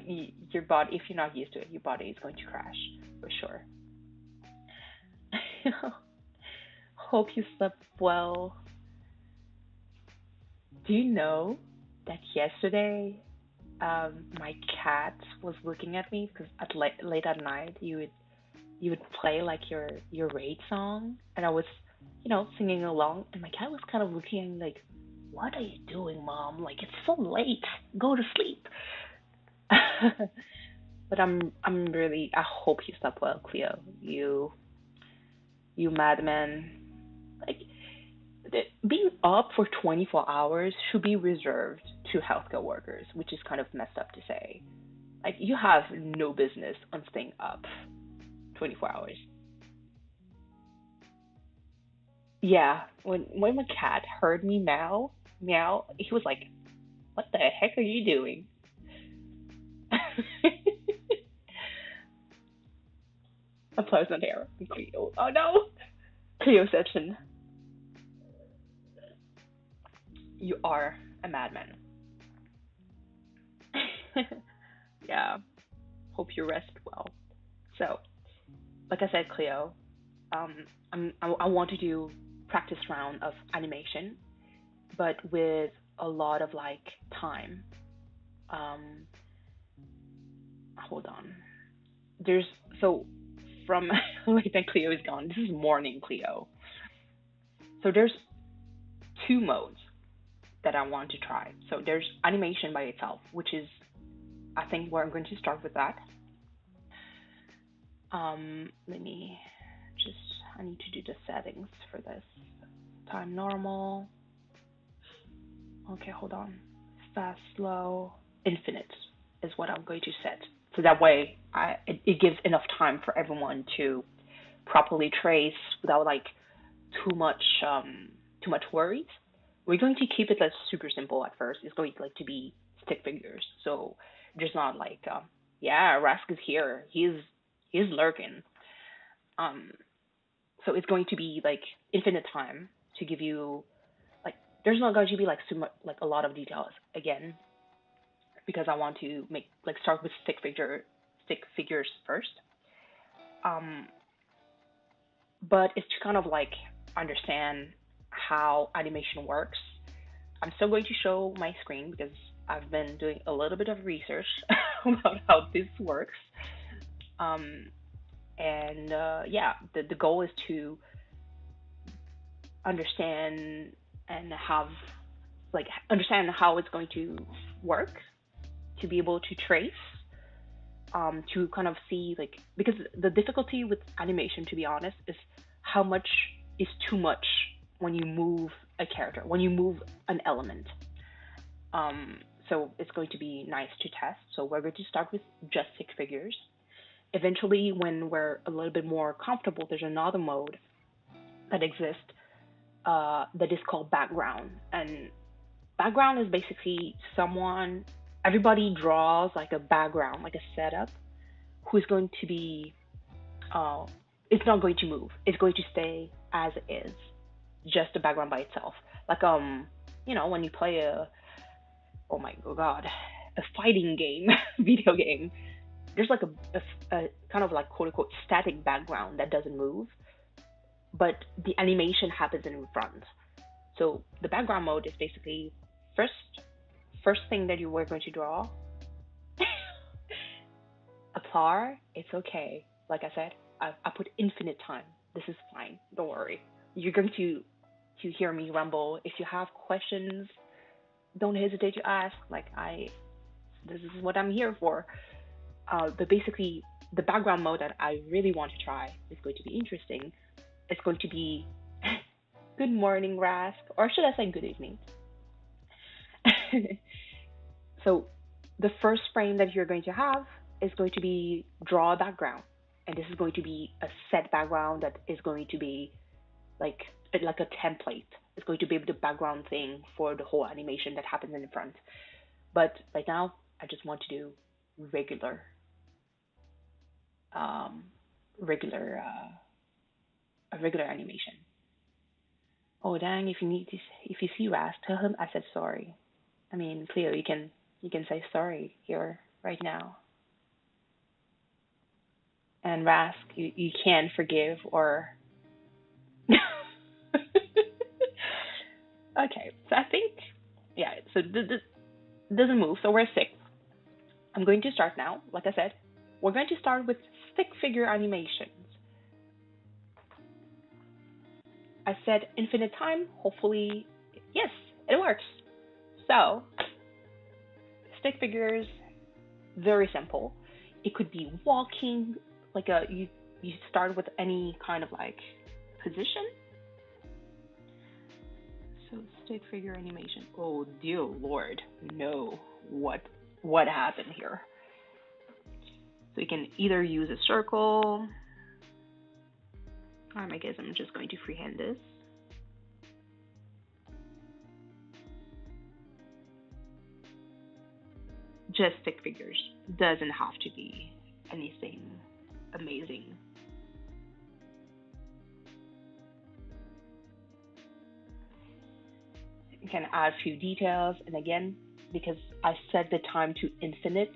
A: your body, if you're not used to it, your body is going to crash for sure. Hope you slept well. Do you know that yesterday my cat was looking at me because at late at night you would play like your raid song, and I was singing along, and my cat was kind of looking like, "What are you doing, mom? Like it's so late. Go to sleep." But I'm really I hope you slept well, Cleo. You madman. Like being up for 24 hours should be reserved to healthcare workers, which is kind of messed up to say. Like you have no business on staying up 24 hours. Yeah, when my cat heard me meow, he was like, "What the heck are you doing?" A pleasant air. Cleo. Oh no, Cleoception. You are a madman. Yeah. Hope you rest well. So, like I said, Cleo, um, I want to do practice round of animation, but with a lot of like time. Um, hold on. There's so from like that Cleo is gone. This is morning Cleo. So there's two modes that I want to try. So there's animation by itself, which is I think we're going to start with that. Let me just I need to do the settings for this. Time normal. Okay, hold on. Fast, slow, infinite is what I'm going to set. So that way, it gives enough time for everyone to properly trace without like too much too much worries. We're going to keep it like super simple at first. It's going like to be stick figures, so just not like yeah, Rask is here. He's lurking. Um, so it's going to be like infinite time to give you like there's not going to be like so much like a lot of details again because I want to make like start with stick figures first. Um, but it's to kind of like understand how animation works. I'm still going to show my screen because I've been doing a little bit of research about how this works. Um, and yeah, the goal is to understand and have like understand how it's going to work to be able to trace to kind of see like because the difficulty with animation to be honest is how much is too much when you move a character when you move an element so it's going to be nice to test so we're going to start with just six figures eventually when we're a little bit more comfortable there's another mode that exists that is called background and background is basically someone everybody draws like a background like a setup who's going to be uh, it's not going to move. It's going to stay as is, just the background by itself. Like when you play a oh my god, a fighting game, video game. There's like a kind of like quote unquote static background that doesn't move, but the animation happens in front. So the background mode is basically first first thing that you were going to draw. Apply, it's okay. Like I said, I put infinite time. This is fine. Don't worry. You're going to hear me rumble. If you have questions, don't hesitate to ask. Like this is what I'm here for. But basically, the background mode that I really want to try is going to be interesting. It's going to be good morning, Rask, or should I say good evening? So the first frame that you're going to have is going to be draw a background, and this is going to be a set background that is going to be like like a template. It's going to be the background thing for the whole animation that happens in the front. But right now, I just want to do regular. um, regular a regular animation. Oh dang! If you see Raz, tell him I said sorry. I mean, Cleo, you can say sorry here right now. And Rask, you can forgive or. Okay, so I think yeah. So this doesn't move. So we're six. I'm going to start now. Like I said, we're going to start with stick figure animations. I said infinite time. Hopefully, yes, it works. So stick figures, very simple. It could be walking, like a you start with any kind of like position. So stick figure animation. Oh dear lord, no. What what happened here? So you can either use a circle. I guess I'm just going to freehand this. Just stick figures. Doesn't have to be anything amazing. You can add a few details, and again, because I set the time to infinite,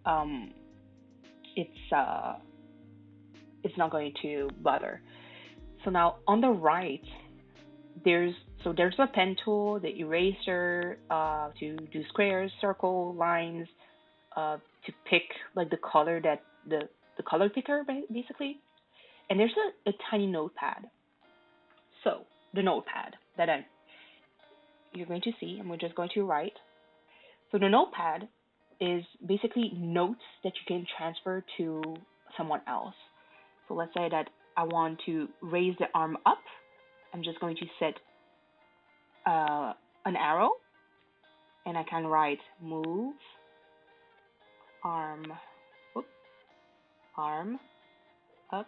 A: um, it's uh, it's not going to bother. So now on the right, there's there's a pen tool, the eraser to do squares, circle, lines, to pick like the color that the color picker basically. And there's a tiny notepad. So the notepad that you're going to see, and we're just going to write. So the notepad is basically notes that you can transfer to someone else. So let's say that I want to raise the arm up. I'm just going to set an arrow, and I can write move arm, whoop, arm up.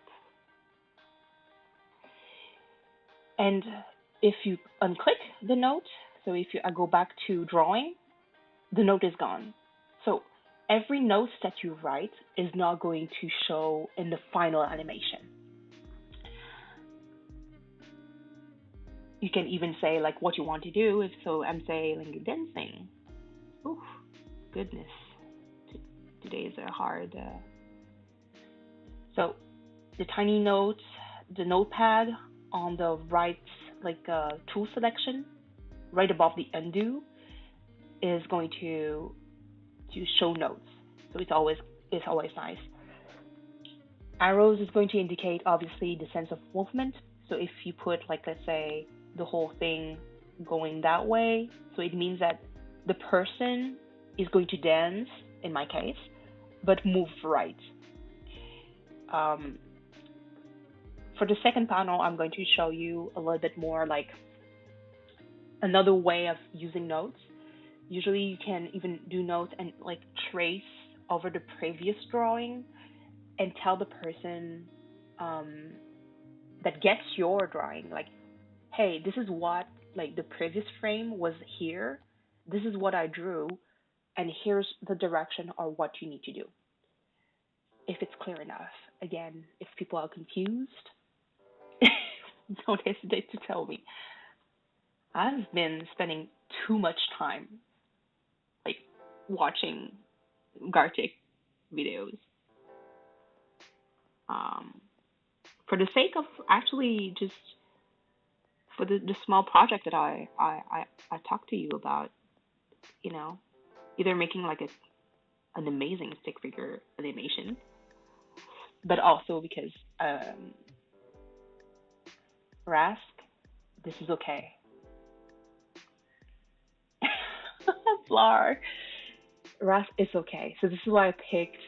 A: And if you unclick the note, so if I go back to drawing, the note is gone. So every note that you write is not going to show in the final animation. You can even say like what you want to do. If so, I'm saying like dancing. Ooh, goodness, today is a hard. So the tiny notes, the notepad on the right, like tool selection, right above the undo, is going to show notes. So it's always nice. Arrows is going to indicate obviously the sense of movement. So if you put like let's say the whole thing going that way, so it means that the person is going to dance in my case, but move right. Um, for the second panel, I'm going to show you a little bit more like another way of using notes. Usually you can even do notes and like trace over the previous drawing and tell the person um, that gets your drawing, like, hey, this is what, like, the previous frame was here. This is what I drew, and here's the direction or what you need to do. If it's clear enough. Again, if people are confused, don't hesitate to tell me. I've been spending too much time, like, watching Gartic videos. Um, for the sake of actually just for the small project that I talked to you about, you know, either making like an amazing stick figure animation, but also because Rask, this is okay. Flar, Rask is okay. So this is why I picked.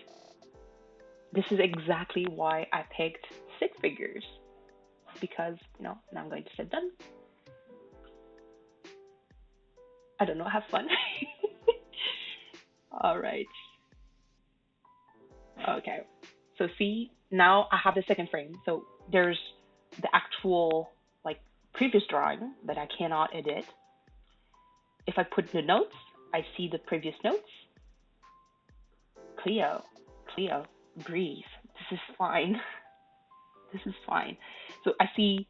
A: This is exactly why I picked stick figures because now I'm going to set them. I don't know, have fun. All right. Okay. So see, now I have the second frame. So there's the actual like previous drawing that I cannot edit. If I put the notes, I see the previous notes. Cleo, Cleo, breathe. is fine. This is fine. So I see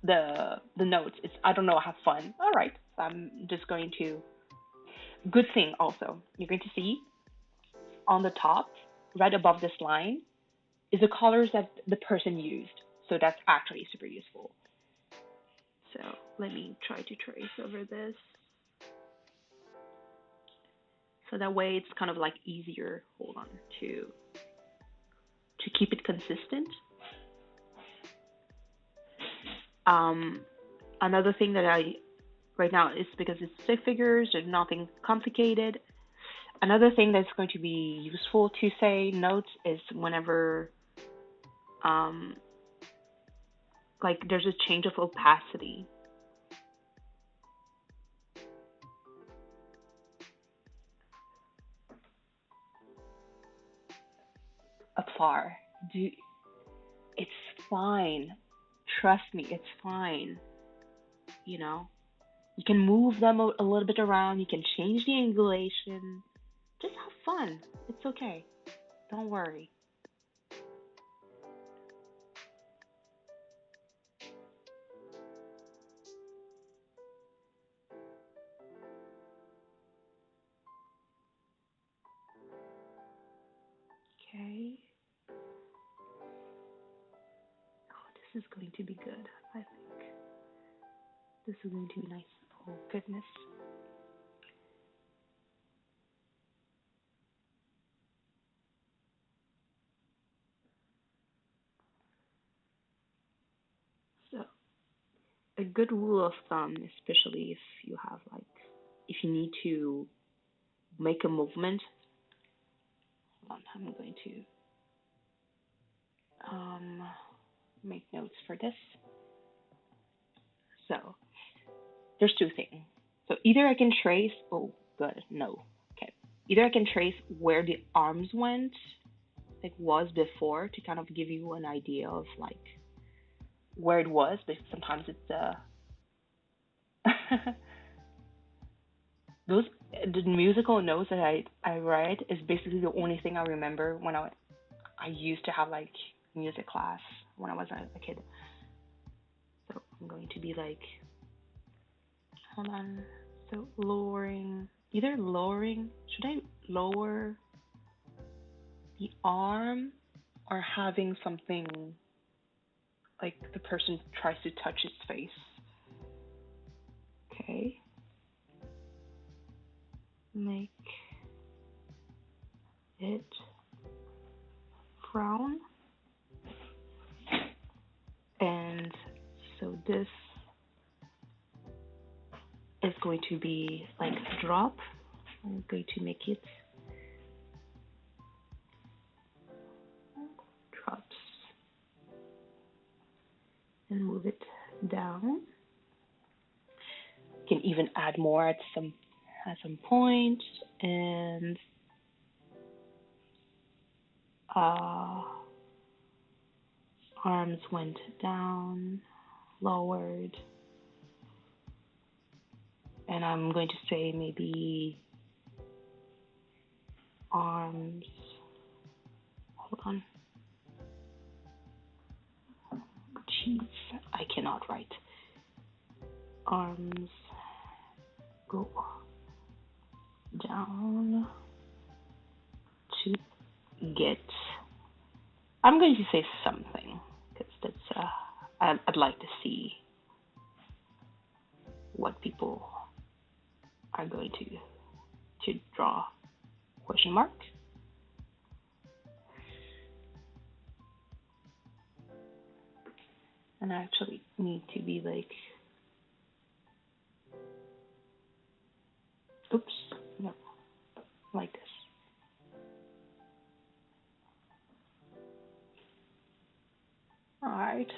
A: the notes. It's I don't know. Have fun. All right. So I'm just going to. Good thing also. You're going to see on the top, right above this line, is the colors that the person used. So that's actually super useful. So let me try to trace over this. So that way it's kind of like easier, hold on, to keep it consistent. Another thing that I right now is because it's stick figures, there's nothing complicated. Another thing that's going to be useful to say notes is whenever like there's a change of opacity. Afar. It's fine. Trust me, it's fine. You know, you can move them a little bit around. You can change the angulation. Just have fun. It's okay. Don't worry. Okay. Oh, this is going to be good. I think this is going to be nice. Oh goodness. So a good rule of thumb, especially if you have like if you need to make a movement. Hold on, I'm going to make notes for this. So there's two things. So either I can trace. Oh, good. No. Okay. Either I can trace where the arms went, like was before, to kind of give you an idea of like where it was. But sometimes it's those the musical notes that I write is basically the only thing I remember when I used to have like music class when I was a kid. So I'm going to be like, hold on. So lowering, either lowering, should I lower the arm or having something like the person tries to touch his face? Okay. Make it frown. And so this is going to be like drop. I'm going to make it drops and move it down. You can even add more at some point, and arms went down, lowered, and I'm going to say maybe arms. Hold on. Jeez, I cannot write. Arms go down to get. I'm going to say something because that's. I'd like to see what people are going to draw. Question mark. And I actually need to be like, oops, no, like this. All right.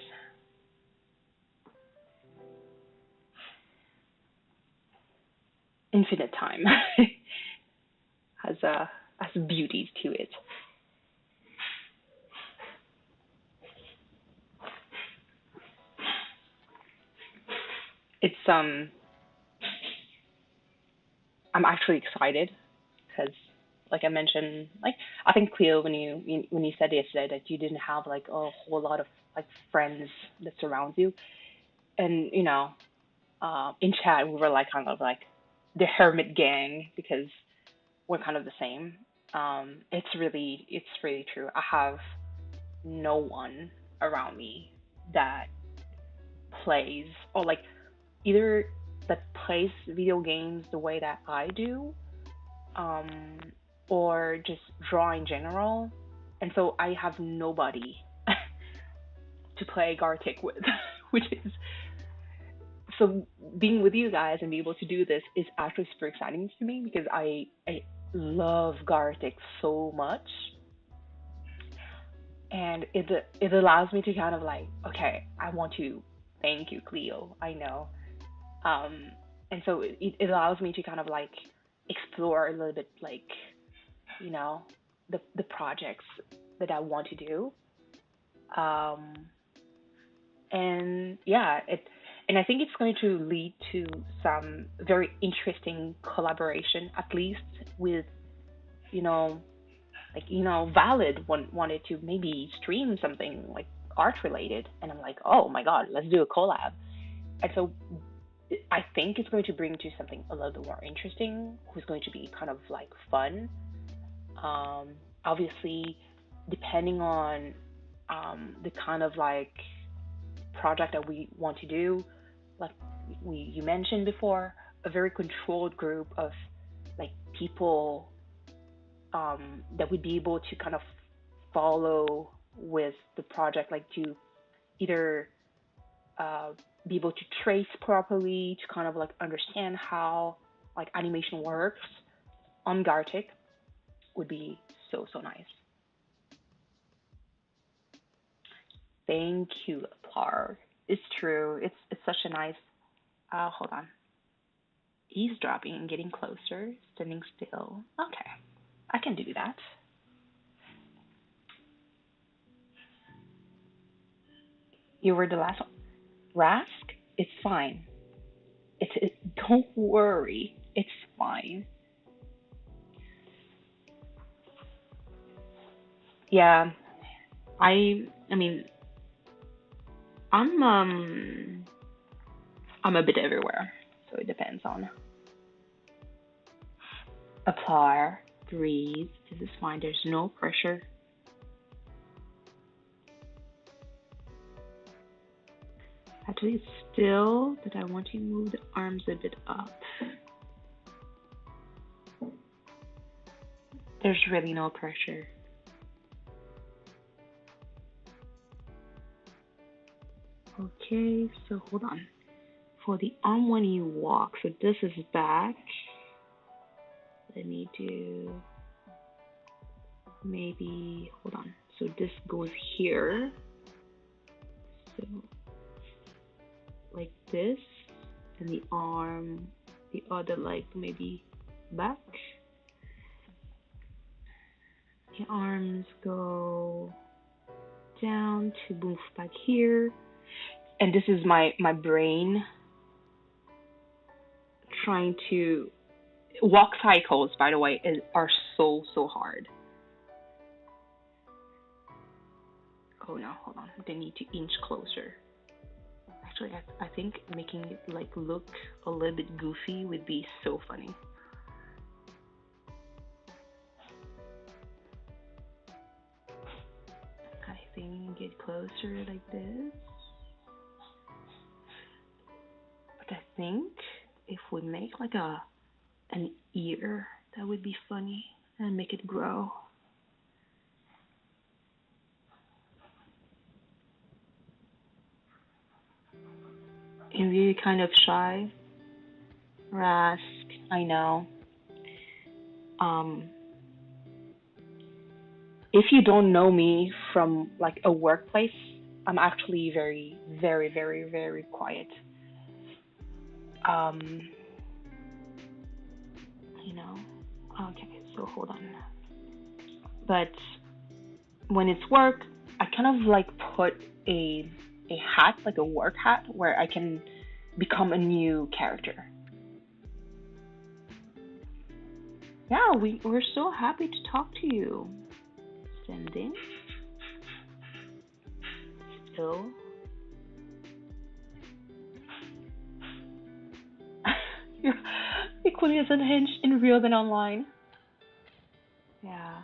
A: Infinite time has beauties to it. It's I'm actually excited because like I mentioned, like I think Cleo, when you said yesterday that you didn't have like a whole lot of like friends that surround you, and in chat we were like kind of like the hermit gang because we're kind of the same. It's really true. I have no one around me that plays or like either that plays video games the way that I do, um, or just draw in general. And so I have nobody to play Gartic with, which is so being with you guys and be able to do this is actually super exciting to me because I love Gartic so much, and it allows me to kind of like, okay, I want to thank you, Cleo. I know. Um, and so it allows me to kind of like explore a little bit like, you know, the projects that I want to do. Um, and yeah, and I think it's going to lead to some very interesting collaboration, at least with, you know, like, Valid wanted to maybe stream something like art related. And I'm like, oh my God, let's do a collab. And so I think it's going to bring to something a little bit more interesting, who's going to be kind of like fun. Um, Obviously, depending on the kind of like project that we want to do, like you mentioned before, a very controlled group of like people that would be able to kind of follow with the project, like to either uh, be able to trace properly, to kind of like understand how like animation works on Gartic would be so so nice. Thank you, Plar. It's true. It's such a nice. Hold on. Eavesdropping and getting closer, standing still. Okay, I can do that. You were the last one. Rask, it's fine. Don't worry. It's fine. Yeah, I mean, I'm I'm a bit everywhere, so it depends on apply, breathe. This is fine. There's no pressure. Actually, it's still, but I want to move the arms a bit up. There's really no pressure. Okay, so hold on. For the arm when you walk, so this is back. Let me do maybe, hold on. So this goes here. So like this, and the arm, the other leg maybe back. The arms go down to move back here. And this is my brain trying to walk cycles, by the way, are so so hard. Oh no, hold on. They need to inch closer. Actually, I think making it like look a little bit goofy would be so funny. I think get closer like this. But I think if we make like an ear, that would be funny, and make it grow. And really kind of shy. Rask, I know. Um, if you don't know me from like a workplace, I'm actually very, very, very, very quiet. Um, you know. Okay, so hold on. But when it's work, I kind of like put a hat, like a work hat, where I can become a new character. Yeah, we're so happy to talk to you. Sending. Still. You're equally as unhinged in real than online. Yeah.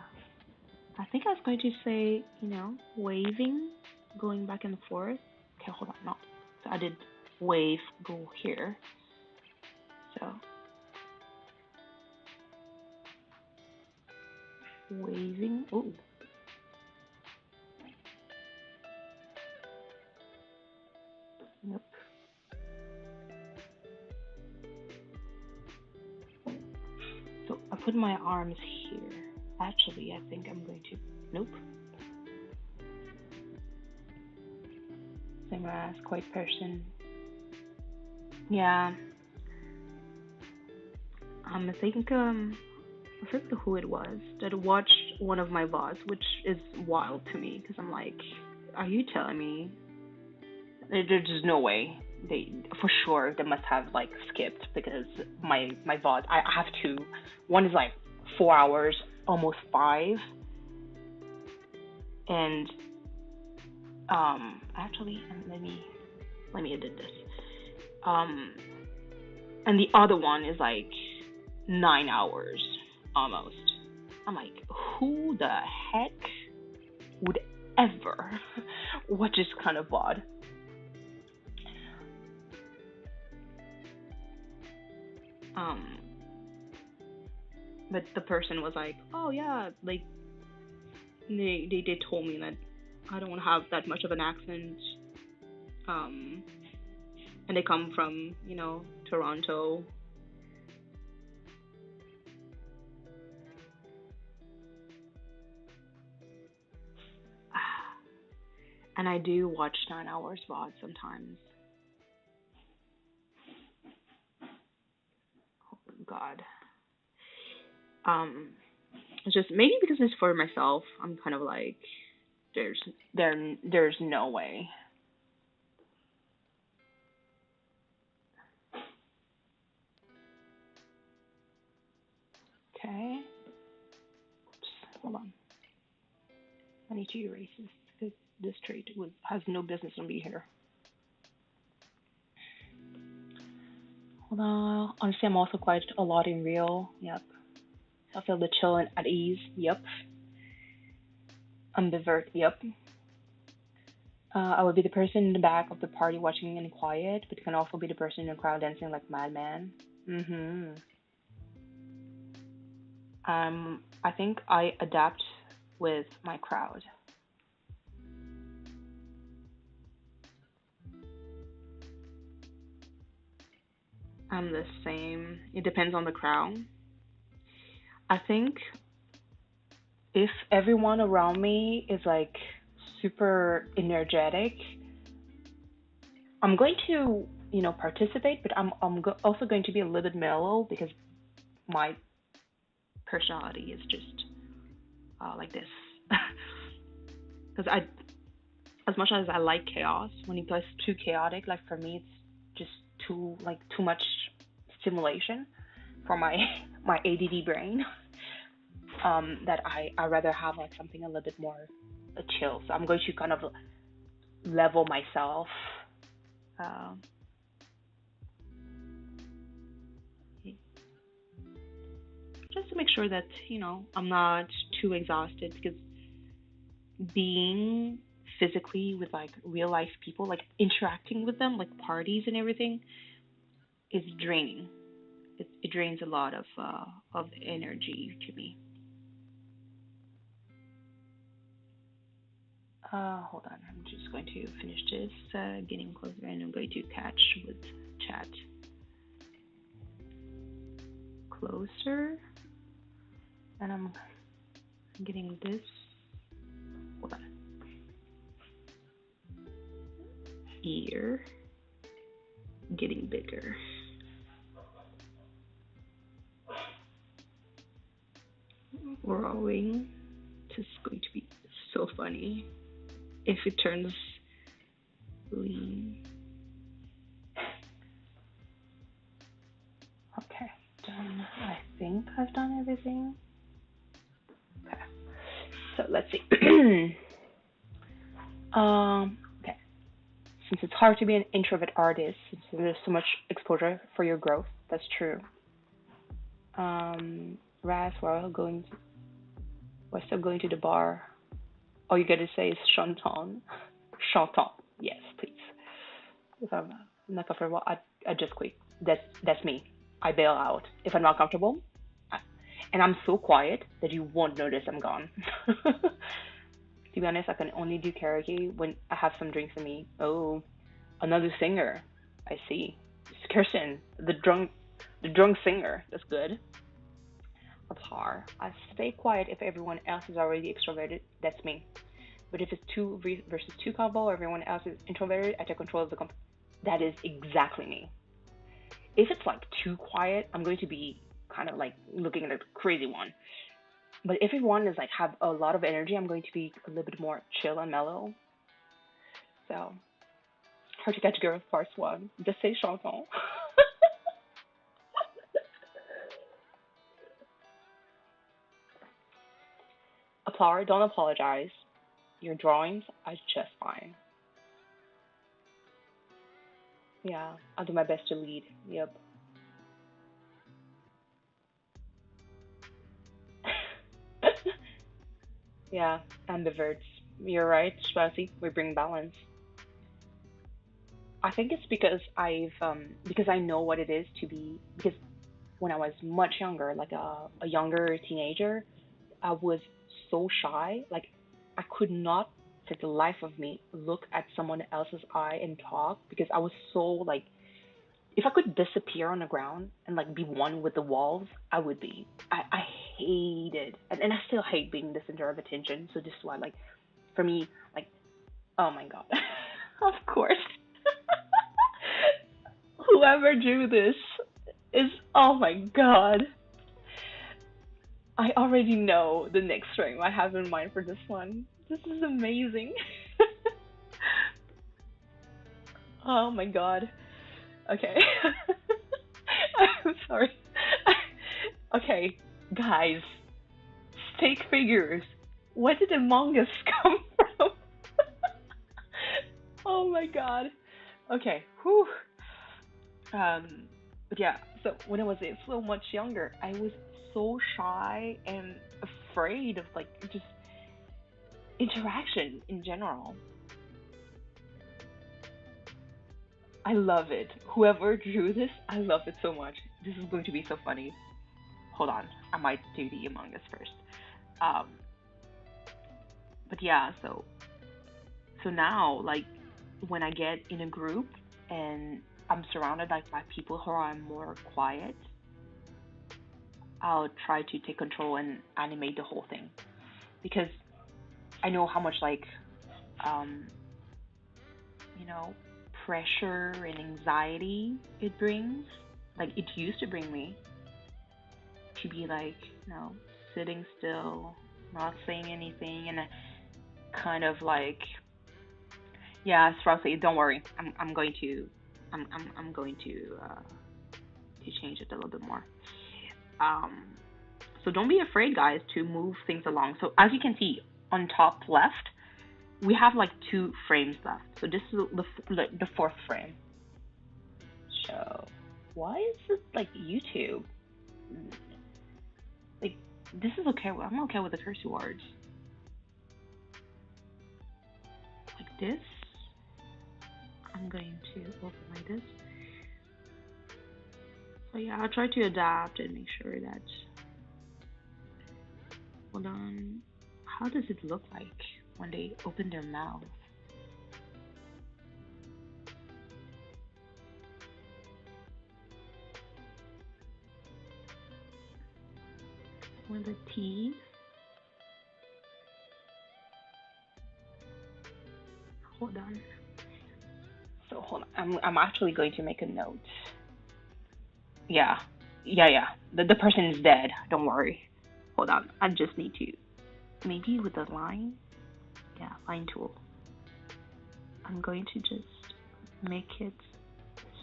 A: I think I was going to say, waving, going back and forth. Okay, hold on. No. So I did wave, go here. So waving. Oh, nope. So I put my arms here. Actually, I think I'm going to. Nope. Same as quiet person. Yeah. I forget who it was that watched one of my VODs, which is wild to me because I'm like, are you telling me there's just no way they for sure they must have like skipped because my VOD I have two. One is like 4 hours, almost five, and actually let me edit this. Um, and the other one is like 9 hours almost. I'm like, who the heck would ever watch this kind of VOD? Um, but the person was like, oh yeah, like they told me that I don't have that much of an accent, um, and they come from Toronto. And I do watch 9 hours VOD sometimes. Oh, God. Um, it's just maybe because it's for myself. I'm kind of like, there's there's no way. Okay, hold on. I need to erase this because this trait has no business on me here. Hold on. Honestly, I'm also quite a lot in real. Yep. I feel the chill and at ease. Yep. Ambivert. Yep. I would be the person in the back of the party watching in quiet, but can also be the person in the crowd dancing like madman. Mhm. I think I adapt with my crowd. I'm the same. It depends on the crowd. I think if everyone around me is like super energetic, I'm going to, participate, but also going to be a little bit mellow because my personality is just like this. Because as much as I like chaos, when it gets too chaotic, like for me, it's just too much stimulation for my my ADD brain. That I rather have like something a little bit more chill. So I'm going to kind of level myself, uh, just to make sure that I'm not too exhausted because being physically with like real life people, like interacting with them, like parties and everything, is draining. It drains a lot of energy to me. Hold on, I'm just going to finish this, getting closer, and I'm going to catch with chat closer, and I'm getting this. Hold on, ear getting bigger. Growing. This is going to be so funny if it turns lean. Okay, done. I think. think I've done everything. Okay. So let's see. Okay. Since it's hard to be an introvert artist, since there's so much exposure for your growth, that's true. Raz, we're still going to the bar. All you gotta say is chanton. Chanton. Yes, please. If I'm not comfortable, I just quit. That's me. I bail out. If I'm not comfortable, and I'm so quiet that you won't notice I'm gone. To be honest, I can only do karaoke when I have some drinks in me. Oh, another singer. I see. It's Kirsten, the drunk singer. That's good. Par. I stay quiet if everyone else is already extroverted. That's me. But if it's versus two combo, everyone else is introverted, I take control of the comp. That is exactly me. If it's like too quiet, I'm going to be kind of like looking at a crazy one. But if everyone is like have a lot of energy, I'm going to be a little bit more chill and mellow. So, hard to catch girls part one. Just say chanson. Applaud, don't apologize. Your drawings are just fine. Yeah, I'll do my best to lead. Yep. Yeah, ambiverts. You're right, Shwasi. We bring balance. I think it's because I know what it is to be because when I was much younger, like a younger teenager, I was so shy. Like I could not for the life of me look at someone else's eye and talk because I was so like if I could disappear on the ground and like be one with the walls, I would be. I hated and I still hate being the center of attention. So this is why like for me, like oh my god. Of course. Whoever drew this is oh my god. I already know the next frame I have in mind for this one. This is amazing. Oh my god. Okay. I'm sorry. Okay, guys, stick figures. Where did Among Us come from? Oh my god. Okay. Whew. Um. But yeah. So when I was so much younger, I was so shy and afraid of like just interaction in general. I love it. Whoever drew this, I love it so much. This is going to be so funny. Hold on, I might do the Among Us first. Um, but yeah, so now like when I get in a group and I'm surrounded like by people who are more quiet, I'll try to take control and animate the whole thing because I know how much like um, you know pressure and anxiety it brings. Like it used to bring me to be like sitting still, not saying anything, and kind of like yeah, Straussy, don't worry. I'm going to I'm going to change it a little bit more. Um, so don't be afraid, guys, to move things along. So as you can see on top left, we have like two frames left. So this is the fourth frame. So why is this like YouTube? Like this is okay. I'm okay with the cursive words like this. I'm going to open like this. So yeah, I'll try to adapt and make sure that. Hold on. How does it look like when they open their mouth? When the teeth. Hold on. So hold on. I'm actually going to make a note. Yeah. Yeah. The person is dead. Don't worry. Hold on. I just need to maybe with the line. Yeah, line tool. I'm going to just make it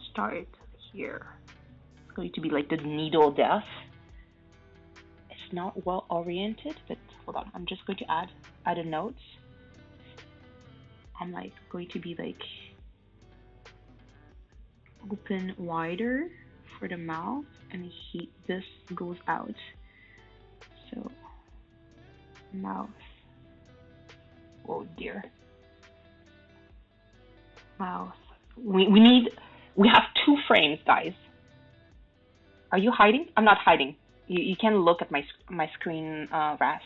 A: start here. It's going to be like the needle death. not well oriented, but hold on, I'm just going to add a note. I'm like going to be like open wider for the mouth, and this goes out. So mouth. Oh dear. Mouth. We have two frames, guys. Are you hiding? I'm not hiding. You can look at my screen, Rask.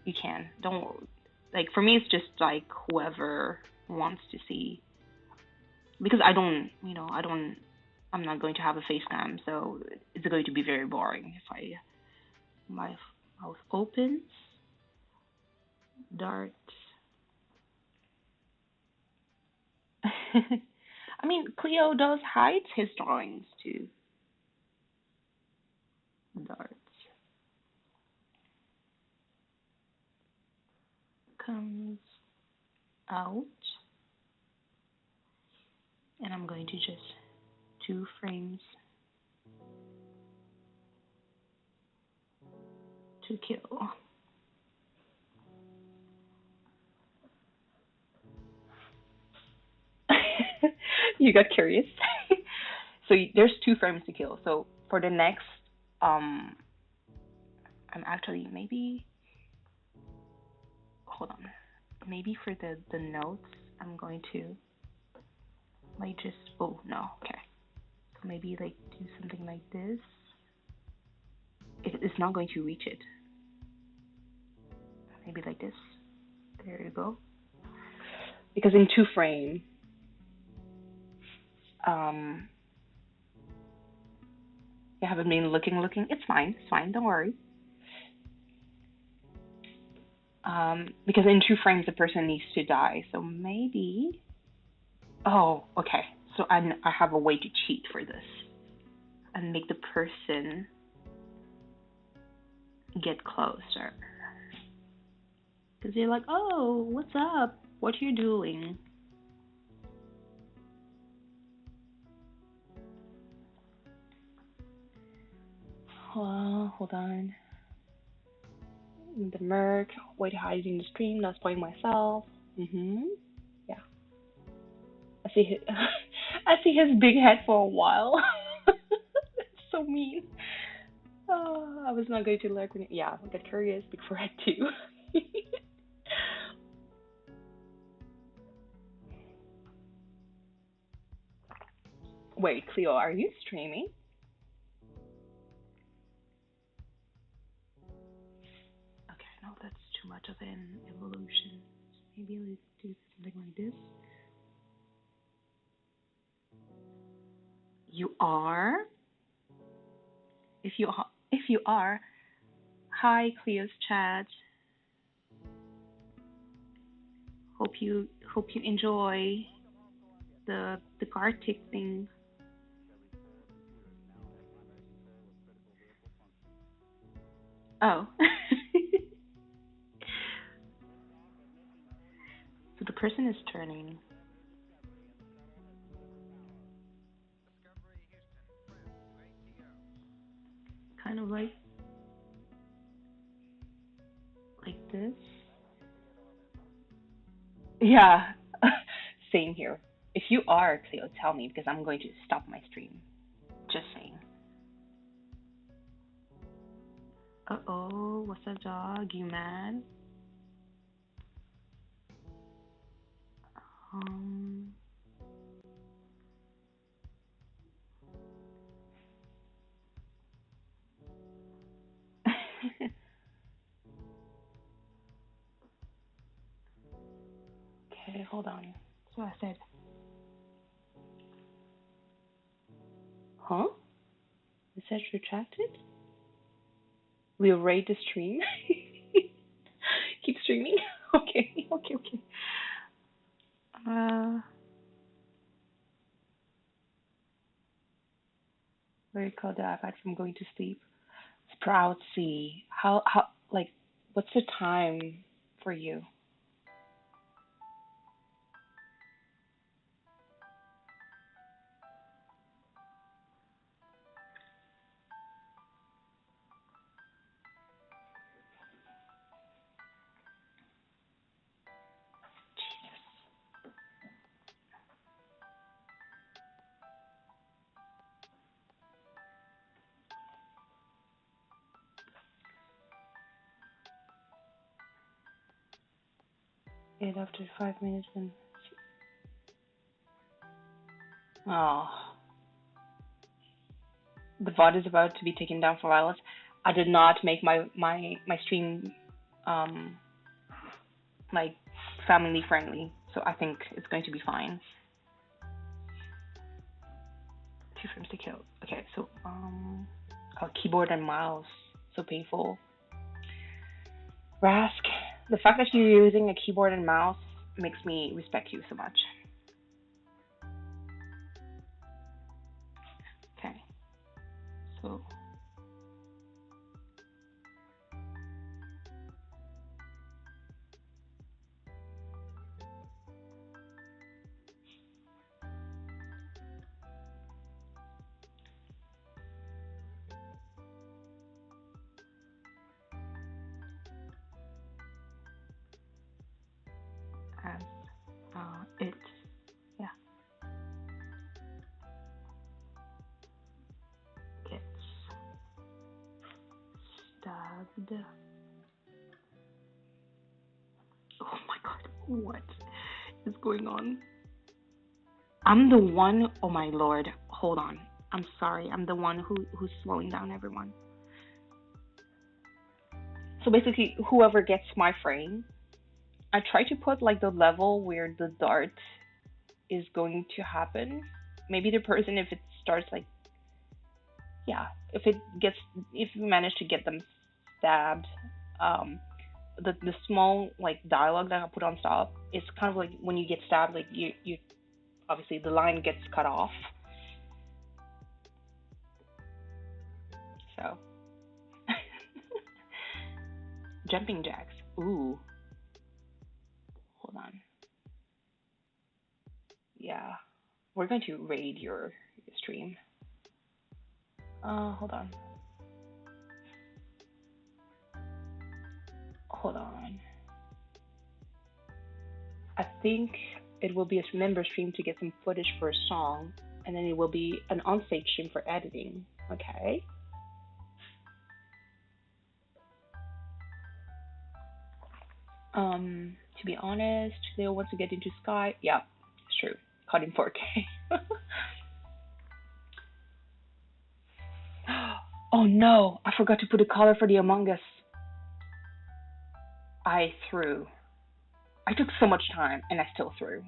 A: You can. Don't like for me. It's just like whoever wants to see, because I don't. I'm not going to have a face cam, so it's going to be very boring if my mouth opens. Dart. I mean, Cleo does hide his drawings too. Darts comes out, and I'm going to just 2 frames to kill. You got curious. So there's 2 frames to kill. So for the next, I'm actually maybe hold on. Maybe for the notes, I'm going to like just oh no okay. So maybe like do something like this. It's not going to reach it. Maybe like this. There you go. Because in 2 frame, um, you haven't been looking. It's fine. Don't worry. Because in 2 frames, the person needs to die. So maybe. Oh, okay. So I have a way to cheat for this and make the person get closer. Because they're like, oh, what's up? What are you doing? Hold on. The Merc, wait, hiding the stream, not spoiling myself. Yeah. I see his, I see his big head for a while. That's so mean. Oh, I was not going to look. Yeah, I got curious before I do. Wait, Cleo, are you streaming? Okay, no, that's too much of an evolution. Maybe let's do something like this. You are? If you are, hi Cleo's chat. Hope you enjoy the Gartic thing. Oh. So the person is turning. Kind of like this. Yeah. Same here. If you are, Cleo, tell me because I'm going to stop my stream. Just saying. Uh-oh, what's up, dog? You mad? Um. Okay, hold on. So I said, huh? Message retracted? We'll rate the stream. Keep streaming. Okay. Very called the iPad from going to sleep. Sprout C. How like what's the time for you? it after 5 minutes and oh, the VOD is about to be taken down for violence. I did not make my stream um like family friendly, so I think it's going to be fine. 2 frames to kill. Okay, so oh, keyboard and mouse, so painful. Rask, the fact that you're using a keyboard and mouse makes me respect you so much. Okay, so as it, yeah, gets stabbed. Oh my god, what is going on? I'm the one, oh my lord, hold on. I'm sorry, I'm the one who's slowing down everyone. So basically, whoever gets my frame, I try to put like the level where the dart is going to happen. Maybe the person, if it starts like, yeah, if it gets, if you manage to get them stabbed, um, the small like dialogue that I put on stop is kind of like when you get stabbed, like you obviously the line gets cut off. So jumping jacks. Ooh, hold on. Yeah, we're going to raid your stream. Hold on. Hold on. I think it will be a member stream to get some footage for a song, and then it will be an on-stage stream for editing. Okay. To be honest, they want to get into Sky. Yeah, it's true. Caught in 4K. Oh no, I forgot to put a color for the Among Us. I threw. I took so much time and I still threw.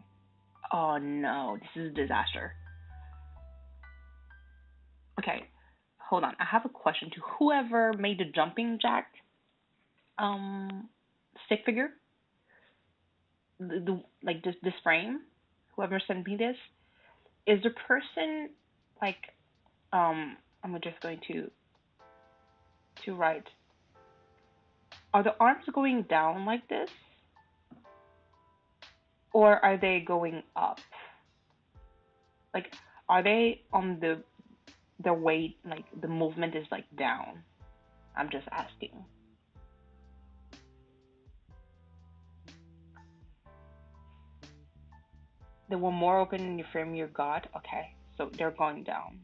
A: Oh no, this is a disaster. Okay, hold on. I have a question to whoever made the jumping jack um stick figure. The like this frame. Whoever sent me this is the person like I'm just going to write. Are the arms going down like this, or are they going up? Like, are they on the weight, like the movement is like down? I'm just asking. They were more open in the frame you got. Okay, so they're going down.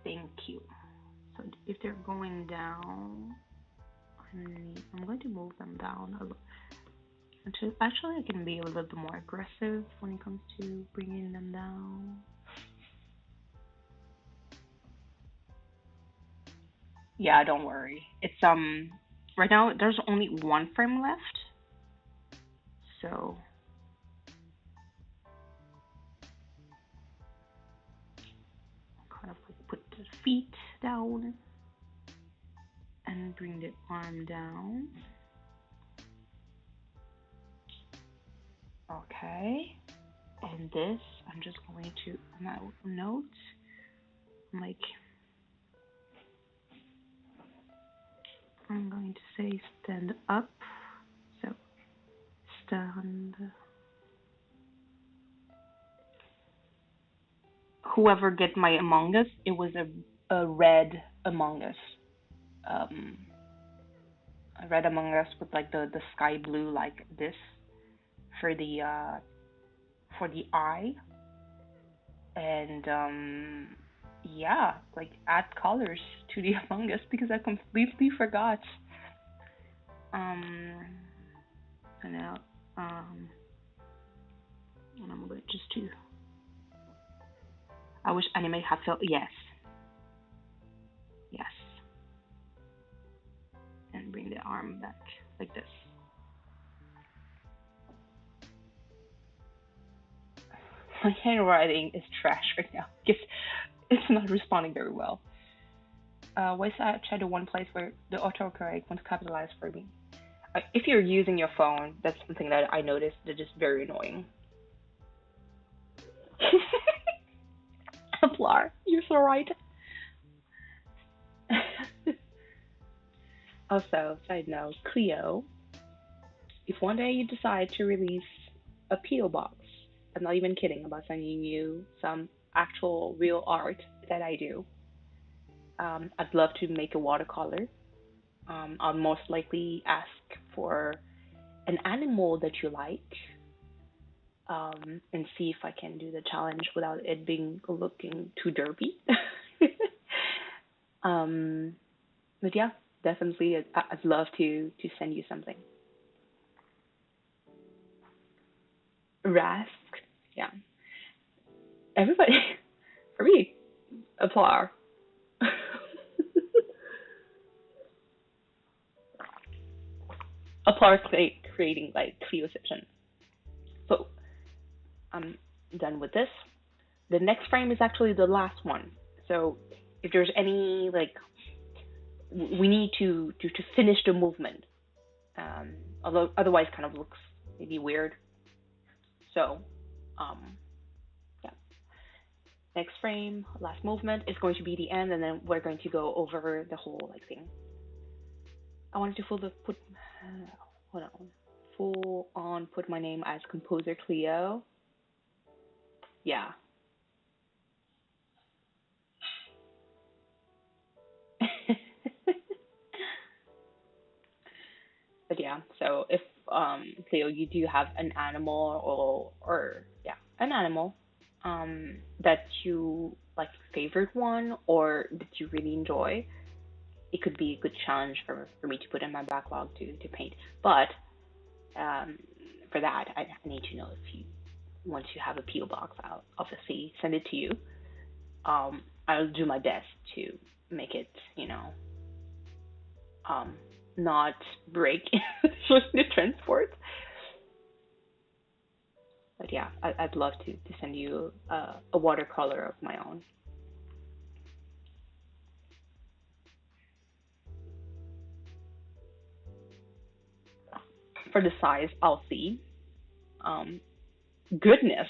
A: Thank you. So if they're going down, I'm going to move them down a little. Actually, I can be a little bit more aggressive when it comes to bringing them down. Yeah, don't worry. It's right now there's only one frame left. So kind of like put the feet down and bring the arm down. Okay. And this, I'm just going to note, like, I'm going to say stand up. So stand. Whoever get my Among Us, it was a red Among Us. Um, a red Among Us with like the sky blue like this for the eye, and yeah, like add colors to the Among Us because I completely forgot. Um, and now, and I'm going just to. I wish anime had felt yes, yes, and bring the arm back like this. My handwriting is trash right now because it's not responding very well. Why is I try the one place where the autocorrect won't capitalize for me? If you're using your phone, that's something that I noticed that is very annoying. Templar, you're so right. Also, side note, Cleo, if one day you decide to release a P.O. box, I'm not even kidding about sending you some actual real art that I do. I'd love to make a watercolor. I'll most likely ask for an animal that you like, and see if I can do the challenge without it being looking too derpy. um, but yeah, definitely, I'd love to send you something. Rask, yeah. Everybody, for me, applause. Applause creating like Clio section. So I'm done with this. The next frame is actually the last one. So if there's any like we need to finish the movement. Although otherwise kind of looks maybe weird. So um, yeah, next frame, last movement is going to be the end, and then we're going to go over the whole like thing. I wanted to put hold on, full on put my name as composer Cleo. Yeah. But yeah, so if Cleo, you do have an animal or yeah, an animal that you like favorite one or that you really enjoy, it could be a good challenge for me to put in my backlog to paint. But um, for that, I need to know if you once you have a PO box, I'll obviously send it to you. I'll do my best to make it, um, not break during the transport. But yeah, I'd love to send you a watercolor of my own. For the size, I'll see. Um, Goodness,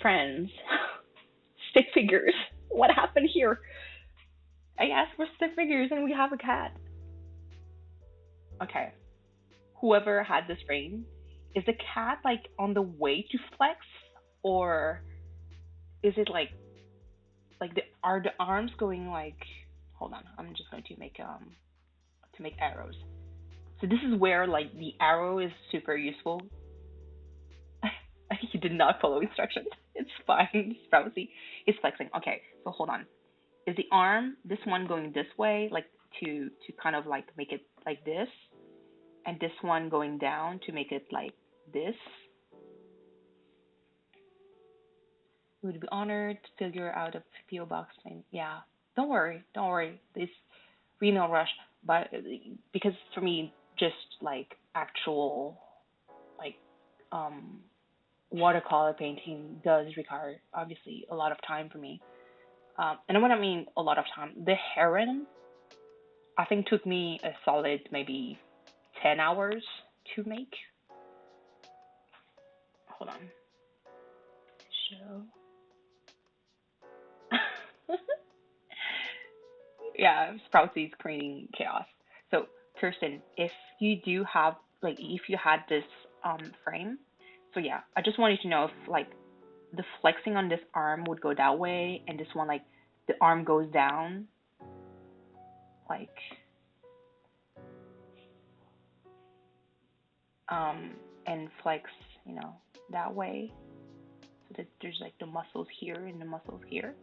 A: friends, stick figures. What happened here? I asked for stick figures and we have a cat. Okay, whoever had this frame, is the cat like on the way to flex, or is it like the are the arms going like? Hold on, I'm just going to make arrows. So this is where like the arrow is super useful. He did not follow instructions. It's fine. It's probably he's flexing. Okay, so hold on. Is the arm this one going this way, like to kind of like make it like this, and this one going down to make it like this? We would be honored to figure out a PO box thing. Yeah, don't worry. This we no rush, but because for me, just like actual like um watercolor painting does require obviously a lot of time for me. And when I mean a lot of time, the heron I think took me a solid maybe 10 hours to make. Hold on, show. Yeah, Sprouty is creating chaos. So Kirsten, if you do have like if you had this frame, so yeah, I just wanted to know if like the flexing on this arm would go that way, and this one like the arm goes down, like um and flex, that way. so that there's like the muscles here and the muscles here.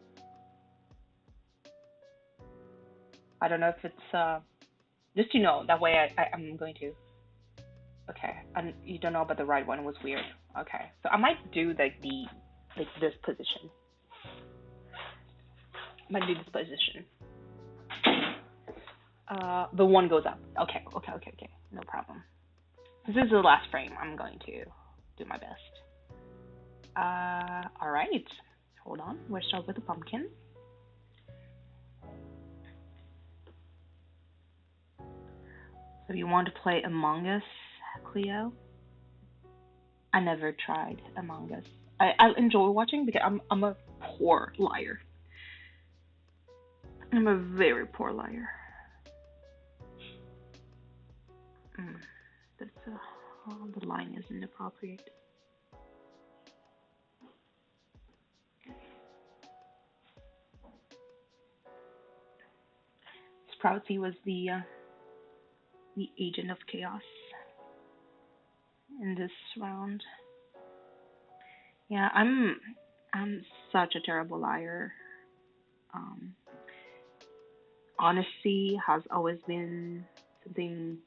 A: I don't know if it's just to know that way I'm going to. Okay, and you don't know about the right one was weird. Okay, so I might do like this position. I might do this position. The one goes up. Okay. No problem. This is the last frame. I'm going to do my best. All right. Hold on. We'll start with the pumpkin. So you want to play Among Us, Cleo? I never tried Among Us. I enjoy watching because I'm a poor liar. I'm a very poor liar. That's oh, the line is inappropriate. Sproutsy was the agent of chaos in this round. Yeah, I'm such a terrible liar. Um, Honesty has always been something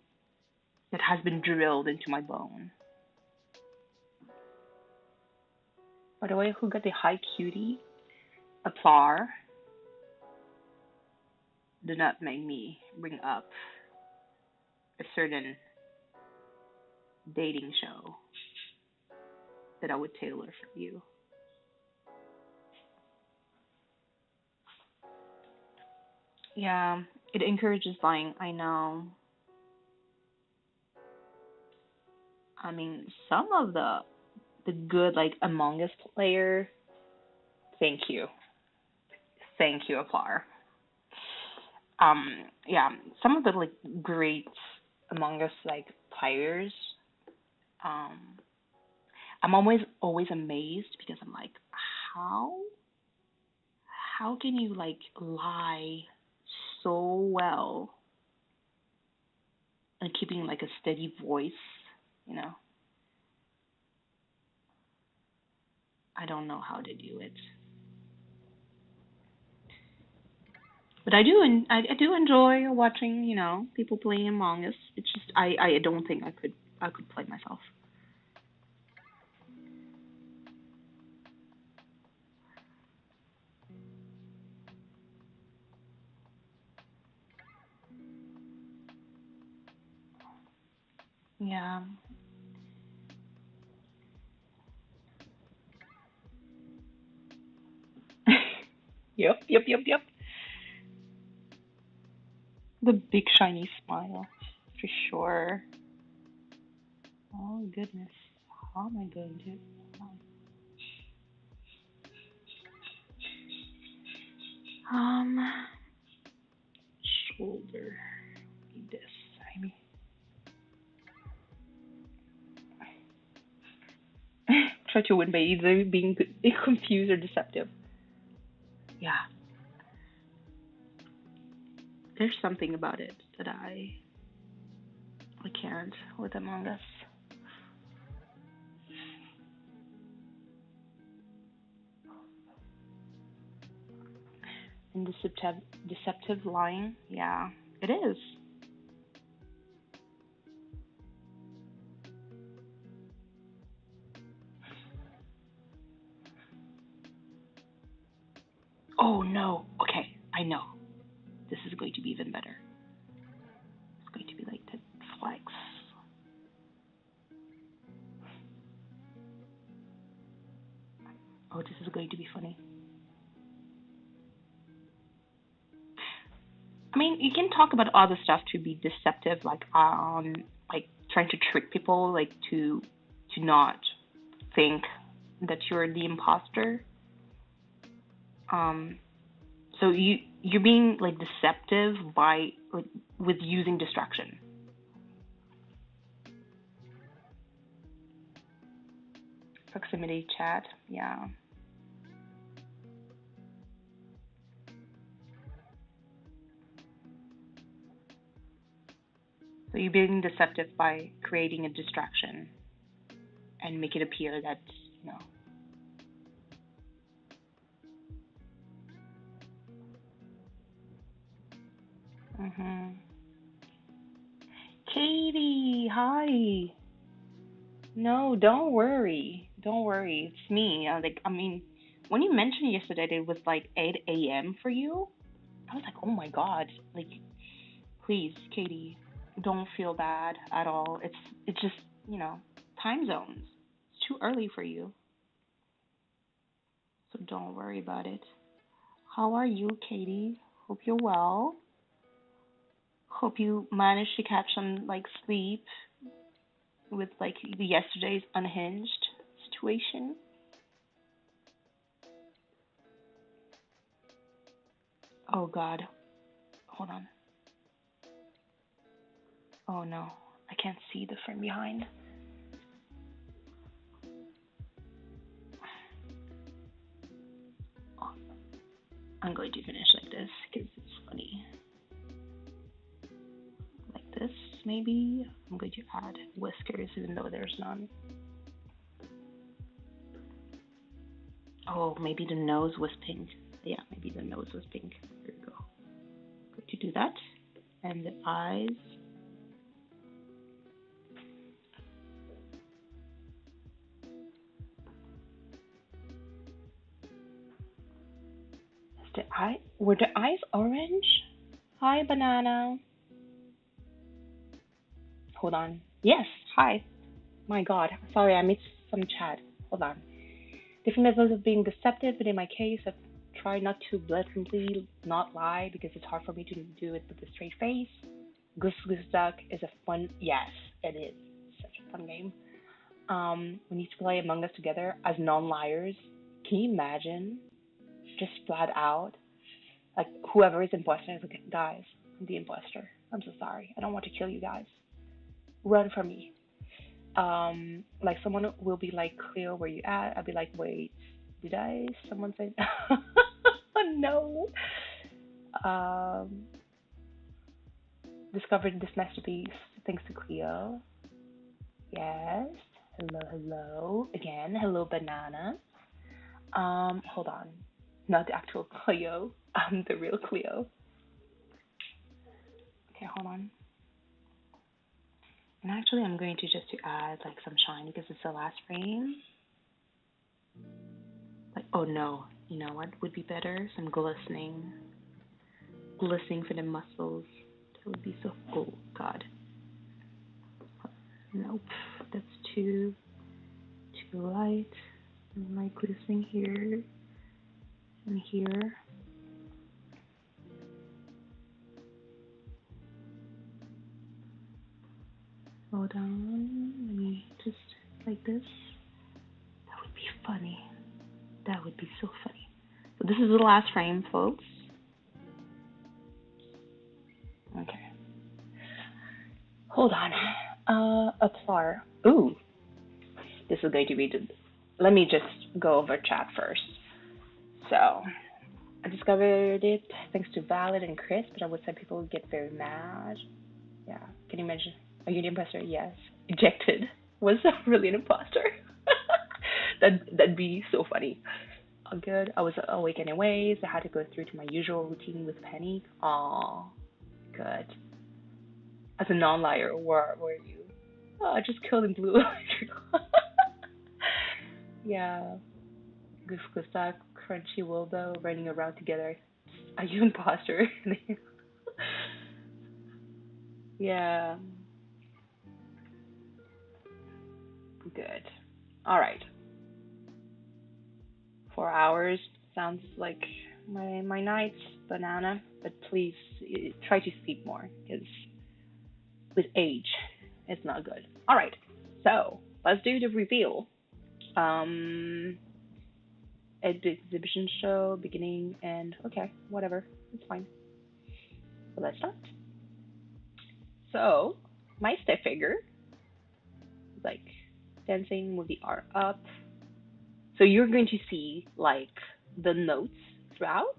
A: that has been drilled into my bone. By the way, who got the high cutie? Aplar. Do not make me bring up a certain dating show that I would tailor for you. Yeah, it encourages lying. I know. I mean, some of the good like Among Us player. Thank you, Aplar. Yeah, some of the like great Among Us like players. Um, I'm always amazed because I'm like, how how can you like lie so well and keeping like a steady voice, you know? I don't know how to do it. But I do enjoy watching, people playing Among Us. It's just I don't think I could play myself. Yeah. Yep. The big shiny smile, for sure. Oh goodness. How am I going to um shoulder this? I mean try to win by either being confused or deceptive. Yeah. There's something about it that I can't with Among Us. And deceptive lying, yeah, it is. Oh no. Okay, I know. This is going to be even better. It's going to be like the flex. Oh, this is going to be funny. I mean, you can talk about other stuff to be deceptive, like trying to trick people, like to not think that you're the imposter. Um, so you're being like deceptive by like with using distraction. Proximity chat, yeah. So you're being deceptive by creating a distraction and make it appear that you know Mhm. Katie, hi. No, don't worry. Don't worry. It's me. I mean, when you mentioned yesterday that it was like 8 a.m. for you, I was like, oh my God. Like, please, Katie, don't feel bad at all. It's just, you know, time zones. It's too early for you, so don't worry about it. How are you, Katie? Hope you're well. Hope you managed to catch some like sleep with like the yesterday's unhinged situation. Oh God, hold on. Oh no, I can't see the frame behind. Oh, I'm going to finish like this because it's funny. Like this, maybe. I'm going to add whiskers even though there's none. Oh, maybe the nose was pink. Yeah, maybe the nose was pink. There you go. Going to do that. And the eyes. Were the eyes orange? Hi, banana. Hold on. Yes, hi. My God. Sorry, I missed some chat. Hold on. Different levels of being deceptive, but in my case, I've tried not to blatantly not lie because it's hard for me to do it with a straight face. Goose Goose Duck is a fun. Yes, it is such a fun game. We need to play Among Us together as non-liars. Can you imagine? Just flat out, like whoever is imposter is like, guys, I'm the imposter. I'm so sorry. I don't want to kill you guys. Run from me. Like someone will be like, Cleo, where you at? I'll be like, wait, did I? Someone said, no. Um, discovered this masterpiece thanks to Cleo. Yes. Hello, hello. Again, hello, banana. Hold on. Not the actual Cleo. The real Cleo. Okay, hold on. And actually, I'm going to just to add like some shine because it's the last frame. Like, oh no, you know what would be better? Some glistening, glistening for the muscles. That would be so cool. God, nope, that's too light. And like glistening here and here. Hold on, let me just like this. That would be funny. That would be so funny. So this is the last frame, folks. Okay. Hold on. Apply. Ooh, this is going to be the. Let me just go over chat first. So, I discovered it thanks to Valid and Chris, but I would say people would get very mad. Yeah. Can you imagine? Are you the imposter? Yes. Ejected. Was really an imposter? That'd be so funny. All good. I was awake anyways. I had to go through to my usual routine with Penny. Aw, good. As a non-liar, where were you? Oh, I just killed in blue. Yeah. Goose Gustav, Crunchy Wildo running around together. Are you imposter? Yeah. Good. All right. 4 hours sounds like my nights, banana. But please try to sleep more, because with age, it's not good. All right. So let's do the reveal. Um, at the exhibition show, beginning, and okay, whatever, it's fine. So let's start. So my step figure, like dancing with the arm up. So you're going to see like the notes throughout.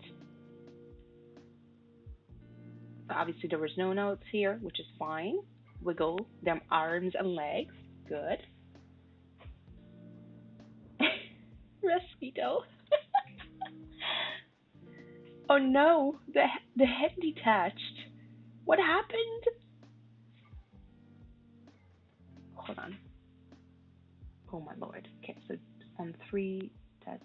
A: Obviously, there was no notes here, which is fine. Wiggle them arms and legs. Good. Mosquito. Oh no, the head detached. What happened? Hold on. Oh my lord. Okay, so on 3, that's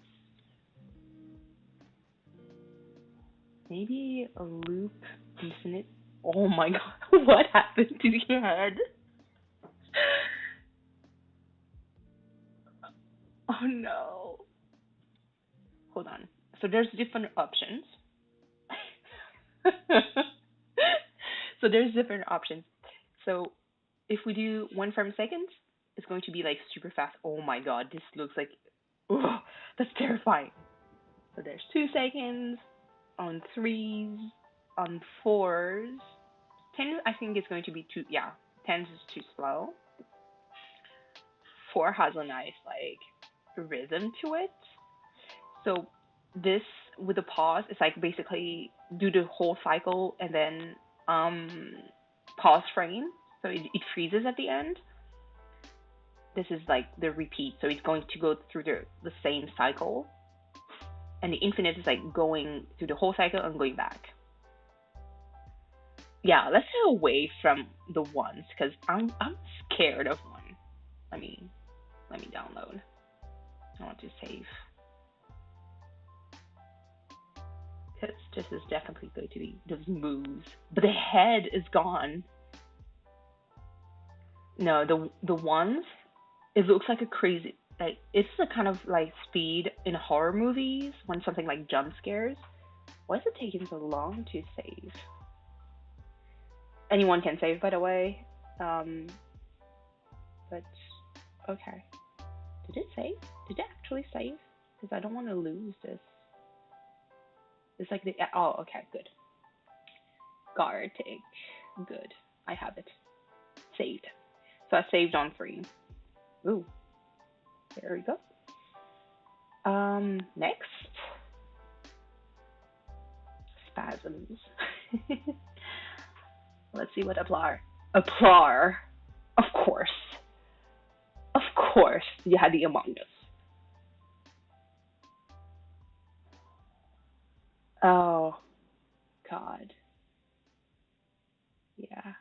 A: maybe a loop infinite. Oh my god, what happened to your head? Oh no. Hold on. So there's different options. So there's different options. So if we do 1 frame a second, it's going to be like super fast. Oh my god, this looks like, ugh, that's terrifying. So there's 2 seconds, on threes, on fours. 10, I think, is going to be too, yeah, 10 is too slow. 4 has a nice, like, rhythm to it. So this, with the pause, it's like basically do the whole cycle and then um, pause frame. So it freezes at the end. This is like the repeat. So it's going to go through the same cycle. And the infinite is like going through the whole cycle and going back. Yeah, let's stay away from the ones because I'm scared of one. Let me let me download. I want to save. Because this is definitely going to be those moves. But the head is gone. No, the ones, it looks like a crazy, like it's the kind of like speed in horror movies when something like jump scares. Why is it taking so long to save? Anyone can save, by the way. But okay. Did it save? Did it actually save? Because I don't want to lose this. It's like the, oh, okay, good. Gartic, good. I have it saved. So I saved on 3. Ooh, there we go. Next, spasms. Let's see what apply. Applar, of course, of course. You had the Among Us. Oh God, yeah.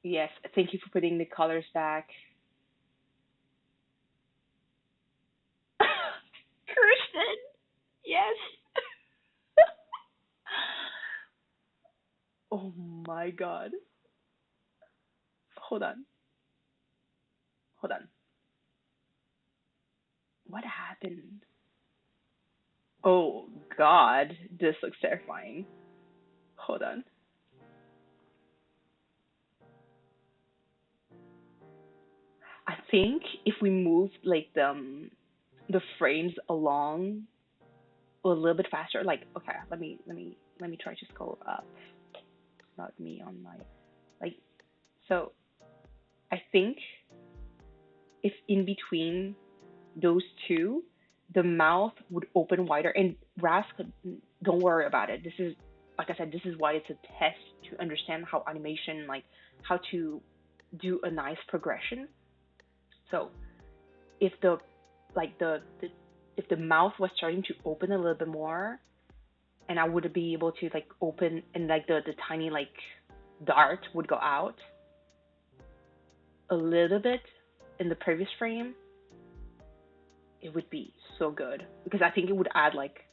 A: Yes, thank you for putting the colors back. Kirsten, yes. Oh my God. Hold on, hold on. What happened? Oh God, this looks terrifying. Hold on. I think if we move like the frames along a little bit faster, like okay, let me try to scroll up. Not me on my like so. I think if in between those two, the mouth would open wider. And Rask, don't worry about it. This is, like I said, this is why it's a test to understand how animation, like how to do a nice progression. So if the like the if the mouth was starting to open a little bit more, and I would be able to like open and like the tiny like dart would go out a little bit in the previous frame, it would be so good because I think it would add like,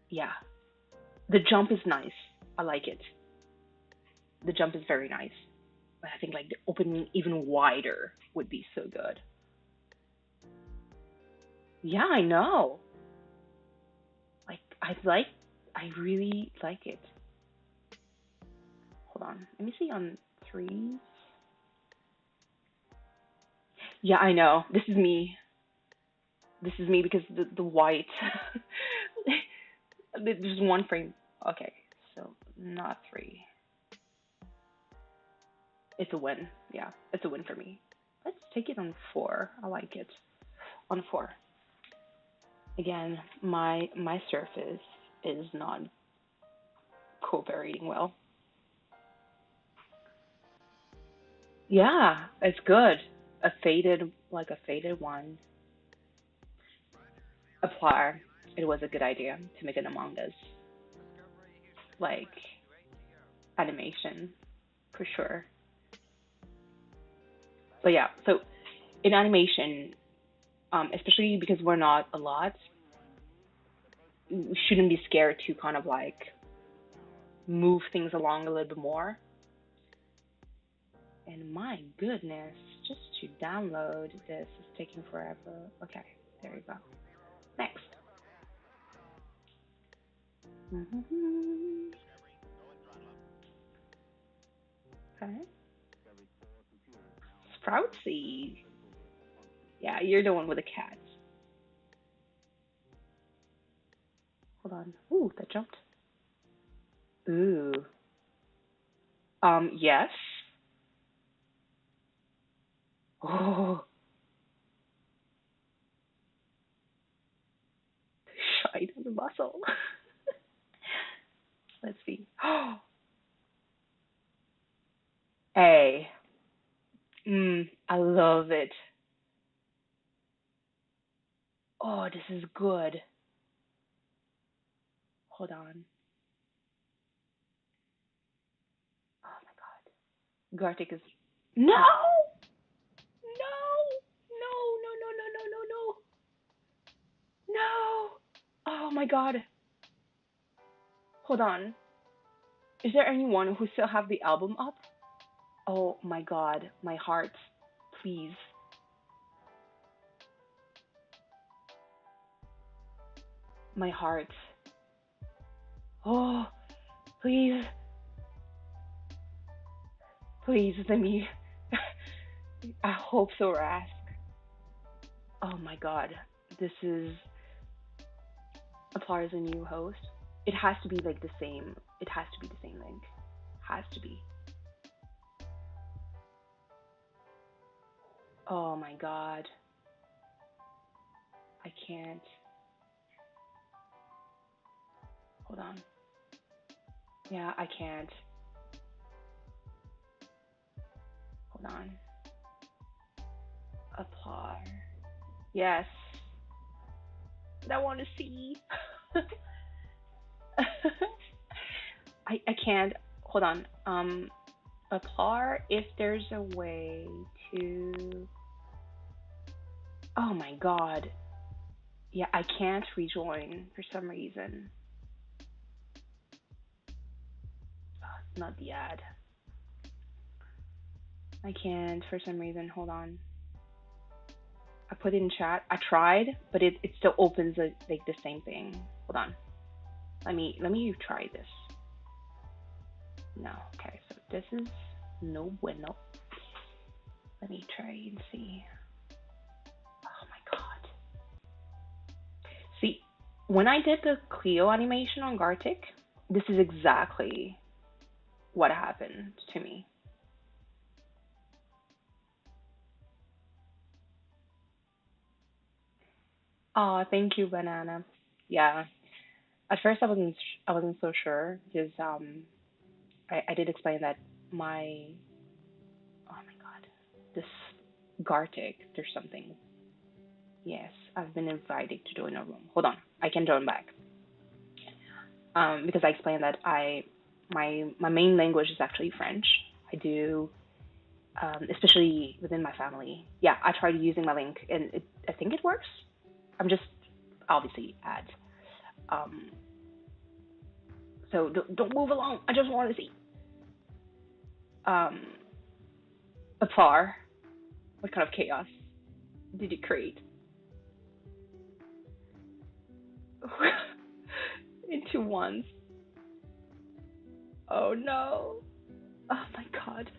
A: yeah, the jump is nice. I like it. The jump is very nice. But I think like the opening even wider would be so good. Yeah, I know. Like I really like it. Hold on. Let me see on 3s. Yeah, I know. This is me. This is me because the white. There's 1 frame. Okay, so not 3. It's a win. Yeah, it's a win for me. Let's take it on 4. I like it. On 4. Again, my surface is not cooperating well. Yeah, it's good. Like a faded one. Apply. It was a good idea to make an Among Us. like animation for sure. But yeah, so in animation, especially because we're not a lot, we shouldn't be scared to kind of like move things along a little bit more. And my goodness, just to download this is taking forever. Okay, there you go. Next. Mm-hmm. Okay. Sproutsy. Yeah, you're the one with the cat. Hold on. Ooh, that jumped. Ooh. Yes. Oh, shite on the muscle. Let's see. A. I love it. Oh, this is good. Hold on. Oh my God. Gartic is. No! No! No, no, no, no, no, no, no. No! Oh my God. Hold on. Is there anyone who still have the album up? Oh my God. My heart. Please. My heart. Oh, please. Please let me. I hope so, Rask. Oh my God. This is Aplar as a new host. It has to be like the same. It has to be the same link. Has to be. Oh my God. I can't. Hold on. Yeah, I can't. Hold on. Aplar. Yes. I want to see. I can't. Hold on. Aplar, if there's a way to. Oh my God. Yeah, I can't rejoin for some reason. Oh, it's not the ad. I can't for some reason. Hold on. I put it in chat. I tried, but it still opens like the same thing. Hold on. Let me try this. No. Okay, so this is no bueno. Let me try and see. Oh my God. See, when I did the Cleo animation on Gartic, this is exactly what happened to me. Oh, thank you, banana. Yeah. At first, I wasn't so sure because I did explain that my oh my God, this Gartic, there's something. Yes, I've been invited to join a room. Hold on, I can join back. Because I explained that my main language is actually French. I do, especially within my family. Yeah, I tried using my link, and I think it works. I'm just obviously ads. Um, so don't move along. I just want to see. Um, Afar, what kind of chaos did you create? Into ones. Oh no. Oh my God.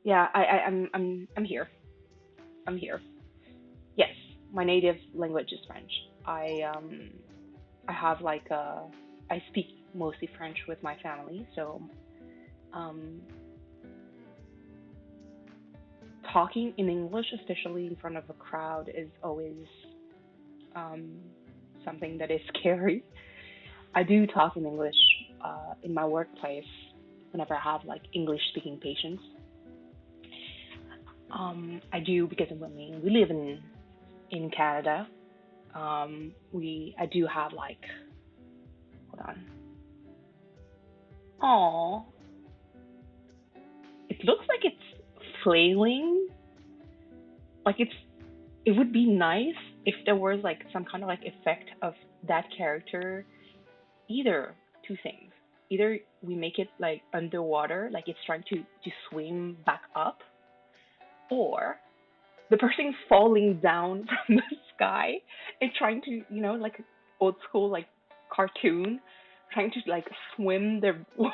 A: Yeah, I'm here. I'm here. Yes, my native language is French. I have like I speak mostly French with my family, so um talking in English, especially in front of a crowd, is always um something that is scary. I do talk in English in my workplace whenever I have like English speaking patients. I do because I mean we live in Canada. We I do have like Hold on. Oh, it looks like it's flailing. Like it would be nice if there was like some kind of like effect of that character. Either two things. Either we make it like underwater, like it's trying to swim back up, or the person falling down from the sky and trying to, like old school like cartoon, trying to like swim their way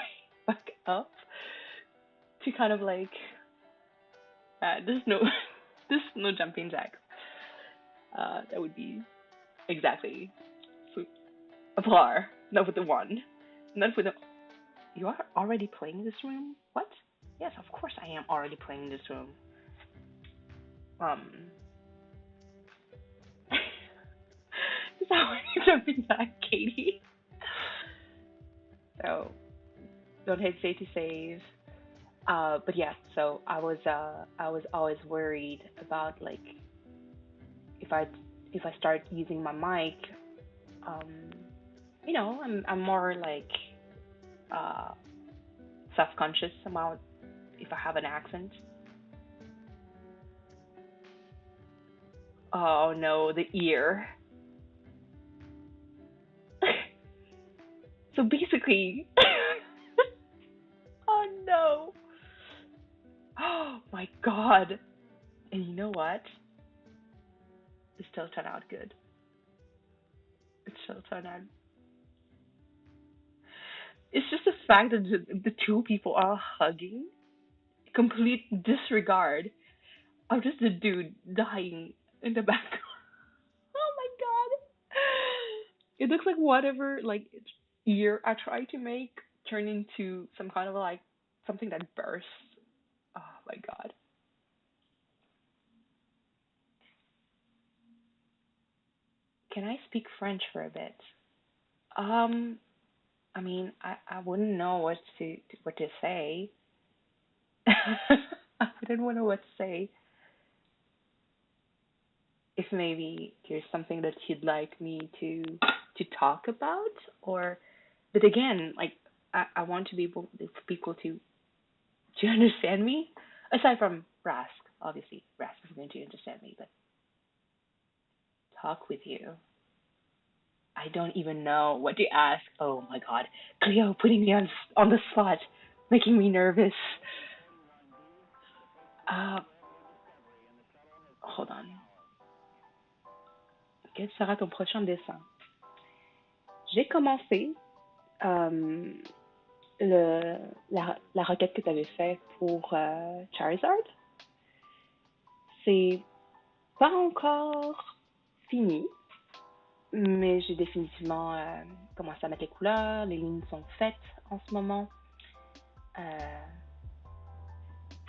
A: back up to kind of like there's no there's no jumping jacks. That would be exactly a par, not with the one, not with the. You are already playing this room? What? Yes, of course I am already playing this room. Um, is that what you're jumping back, Katie? So don't hesitate to save. But yeah, so I was always worried about like if I start using my mic, um, I'm more like uh self conscious about if I have an accent. Oh no, the ear. So basically, oh no, oh my god. And you know what? It still turned out good. It still turned out. It's just the fact that the two people are hugging, complete disregard of just the dude dying in the background. Oh my god! It looks like whatever like ear I tried to make turned into some kind of like something that bursts. Oh my god! Can I speak French for a bit? Um, I mean, I wouldn't know what to say. I wouldn't know what to say. If maybe there's something that you'd like me to talk about, or but again, like I want to be able for people to understand me. Aside from Rask, obviously Rask is going to understand me, but talk with you. I don't even know what to ask. Oh my god, Cleo putting me on the spot, making me nervous. Uh, hold on. Quel sera ton prochain dessin? J'ai commencé euh, la requête que tu avais faite pour Charizard. C'est pas encore fini, mais j'ai définitivement commencé à mettre les couleurs. Les lignes sont faites en ce moment. Euh,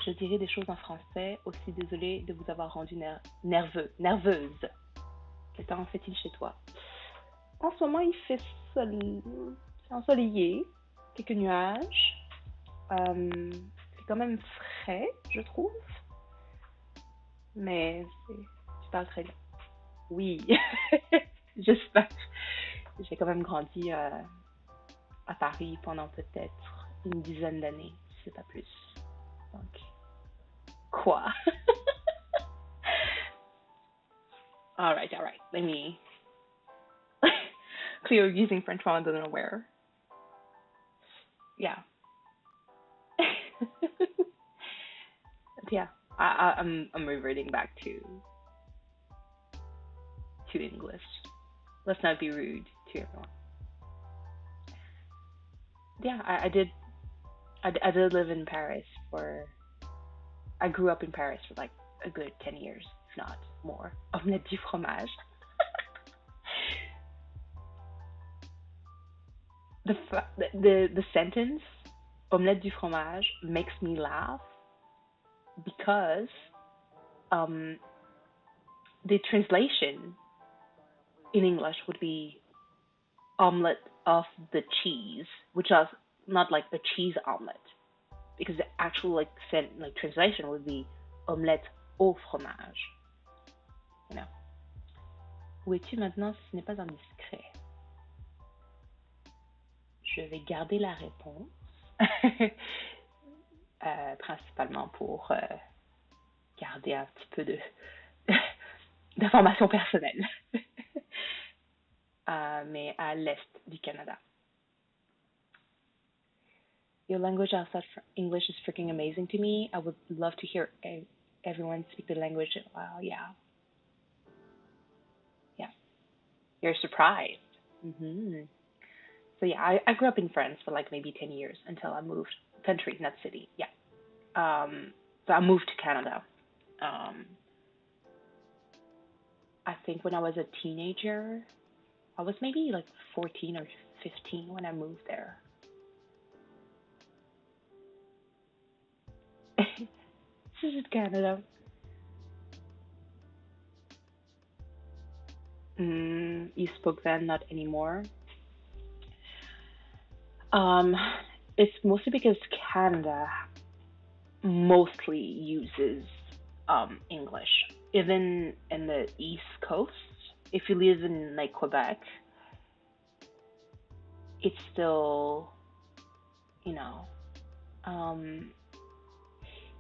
A: je dirais des choses en français. Aussi désolée de vous avoir rendu nerveuse. Que temps fait-il chez toi? En ce moment, il fait c'est ensoleillé, quelques nuages. C'est quand même frais, je trouve, mais c'est pas très bien. Oui, j'espère. J'ai quand même grandi à Paris pendant peut-être une dizaine d'années, si c'est pas plus. Donc, quoi? All right, all right. Let me. Cleo using French while I don't know where. Yeah. Yeah, I'm reverting back to English. Let's not be rude to everyone. Yeah, I did live in Paris for. I grew up in Paris for like a good 10 years, if not more. Omelette du fromage. The sentence omelette du fromage makes me laugh because um the translation in English would be omelette of the cheese, which is not like a cheese omelette, because the actual like translation would be omelette au fromage. You know. Où es-tu maintenant si ce n'est pas indiscret? je vais garder la réponse, principalement pour garder un petit peu de d'informations personnelles. Mais à l'est du Canada. Your language outside English is freaking amazing to me. I would love to hear everyone speak the language. Wow, yeah. Yeah. You're surprised. So yeah, I grew up in France for like maybe 10 years until I moved country, not city. Yeah. So I moved to Canada. Um, I think when I was a teenager, I was maybe like 14 or 15 when I moved there. This is Canada. You spoke then, not anymore. Um, it's mostly because Canada mostly uses English. Even in the East Coast, if you live in like Quebec, it's still, you know, um,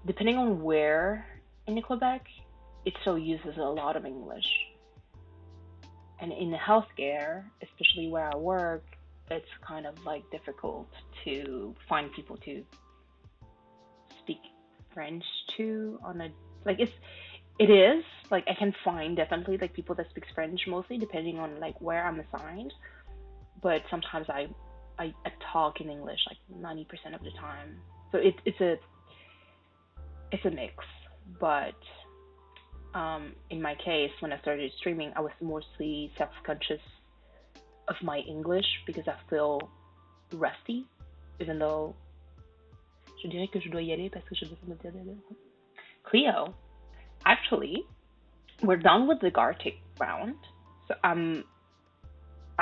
A: depending on where in Quebec, it still uses a lot of English. And in the healthcare, especially where I work, it's kind of like difficult to find people to speak French to on a like it is like I can find definitely like people that speak French mostly depending on like where I'm assigned, but sometimes I talk in English like 90% of the time. So it's a mix, but in my case, when I started streaming, I was mostly self-conscious of my English because I feel rusty, even though je dirais que je dois y aller parce que je dois me dire Cleo, actually, we're done with the Gartic round, so I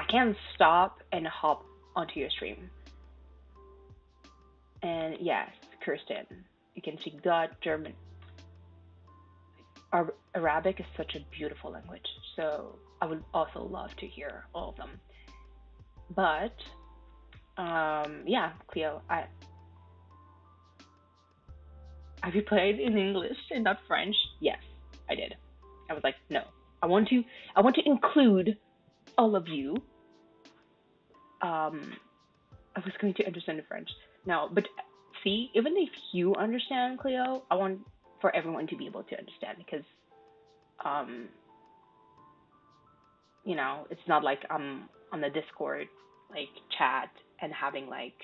A: can't stop and hop onto your stream. And yes, Kirsten, you can speak Dutch, German. Arabic is such a beautiful language, so I would also love to hear all of them. But yeah, Cleo, have you played in English and not French? Yes, I did. I was like, no, I want to include all of you. I was going to understand the French. No, but see, even if you understand Cleo, I want for everyone to be able to understand because, um, it's not like I'm on the Discord like chat and having like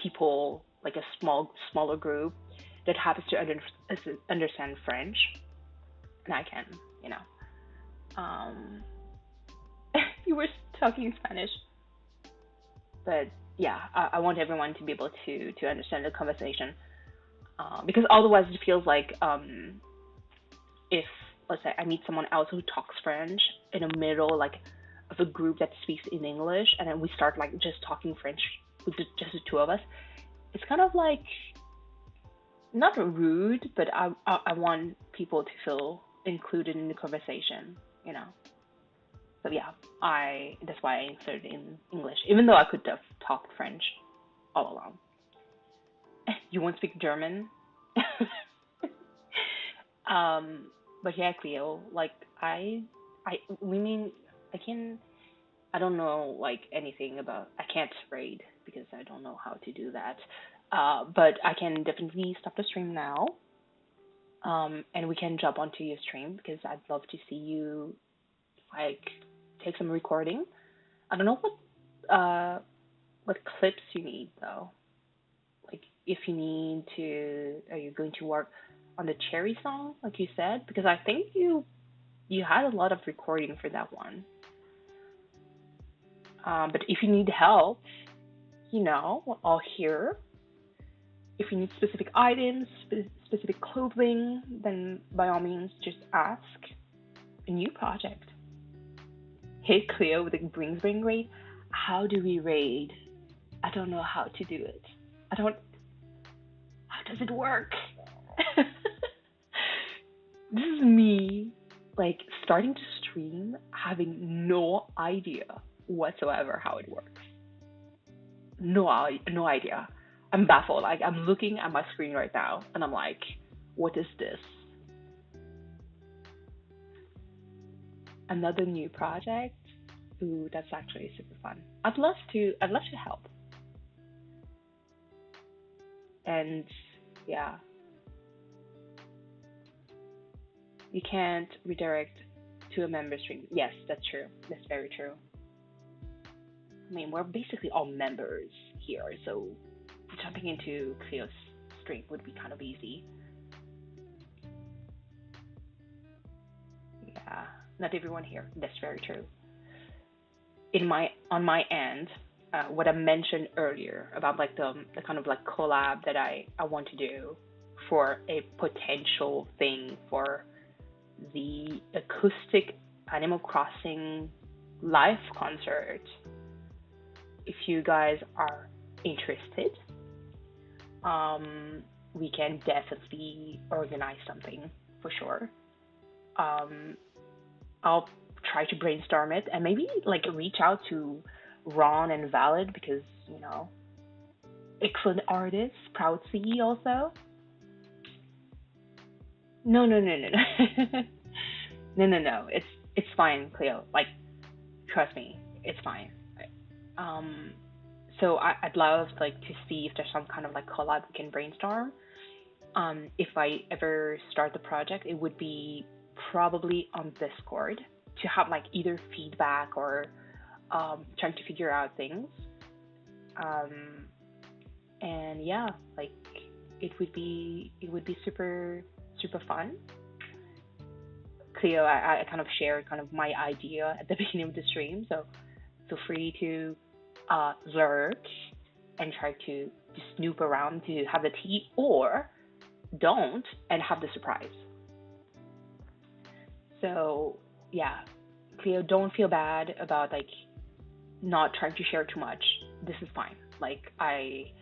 A: people like a smaller group that happens to understand French, and I can, you know. Um, you were talking Spanish, but yeah, I want everyone to be able to understand the conversation because otherwise it feels like if let's say I meet someone else who talks French in the middle like of a group that speaks in English, and then we start like just talking French with just the two of us, it's kind of like not rude, but I want people to feel included in the conversation, you know. So yeah, I that's why I inserted in English, even though I could have talked French all along. You won't speak German. um, but yeah, Cleo, like we mean I can. I don't know like anything about. I can't raid because I don't know how to do that. But I can definitely stop the stream now. And we can jump onto your stream because I'd love to see you like take some recording. I don't know what clips you need though. Like if you need to, are you going to work on the Cherry song like you said? Because I think you had a lot of recording for that one. But if you need help, we're all here. If you need specific items, specific clothing, then by all means just ask. A new project. Hey Cleo with the bring raid. How do we raid? I don't know how to do it. How does it work? This is me, like, starting to stream, having no idea whatsoever how it works. no idea. I'm baffled. Like I'm looking at my screen right now, and I'm like, what is this? Another new project? Ooh, that's actually super fun. I'd love to help. And yeah, you can't redirect to a member stream. Yes, that's true. That's very true. I mean, we're basically all members here, so jumping into Cleo's stream would be kind of easy. Yeah, not everyone here. That's very true. In my on my end, what I mentioned earlier about like the kind of like collab that I want to do for a potential thing for the acoustic Animal Crossing live concert. If you guys are interested, um, we can definitely organize something for sure. Um, I'll try to brainstorm it and maybe like reach out to Ron and Valid because excellent artists, proud CE also. No, no, no, no, no, no, no, no. It's fine, Cleo. Like, trust me, it's fine. Um, so I'd love like to see if there's some kind of like collab we can brainstorm. If I ever start the project, it would be probably on Discord to have like either feedback or trying to figure out things. Um, and yeah, like it would be super fun. Cleo, I kind of shared kind of my idea at the beginning of the stream, so feel free to lurk and try to snoop around to have the tea, or don't and have the surprise. So yeah, Cleo, don't feel bad about like not trying to share too much. This is fine. Like I'd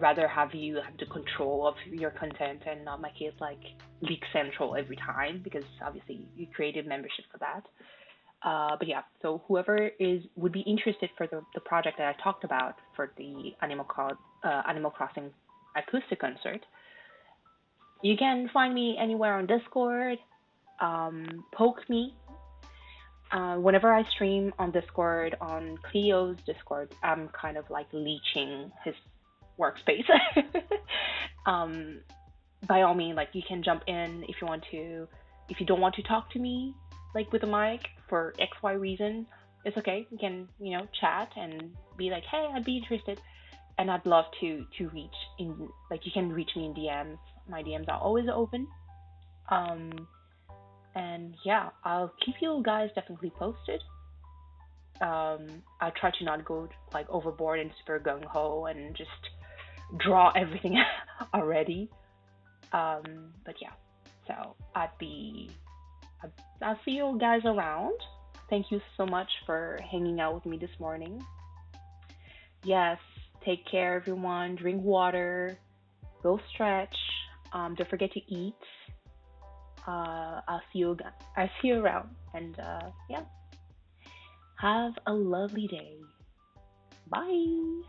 A: rather have you have the control of your content and not make it like leak central every time because obviously you created membership for that. But yeah, so whoever is would be interested for the project that I talked about for the Animal Crossing acoustic concert, you can find me anywhere on Discord. Poke me. Whenever I stream on Discord, on Cleo's Discord, I'm kind of like leeching his workspace. um, by all means, like you can jump in if you want to. If you don't want to talk to me, like with a mic for X Y reason, it's okay. You can chat and be like, hey, I'd be interested, and I'd love to reach in. Like you can reach me in DMs. My DMs are always open. Um, and yeah, I'll keep you guys definitely posted. I try to not go like overboard and super gung ho and just draw everything already. But yeah, so I'll see you guys around. Thank you so much for hanging out with me this morning. Yes, take care, everyone. Drink water. Go stretch. Don't forget to eat. I'll see you. I'll see you around. And yeah, have a lovely day. Bye.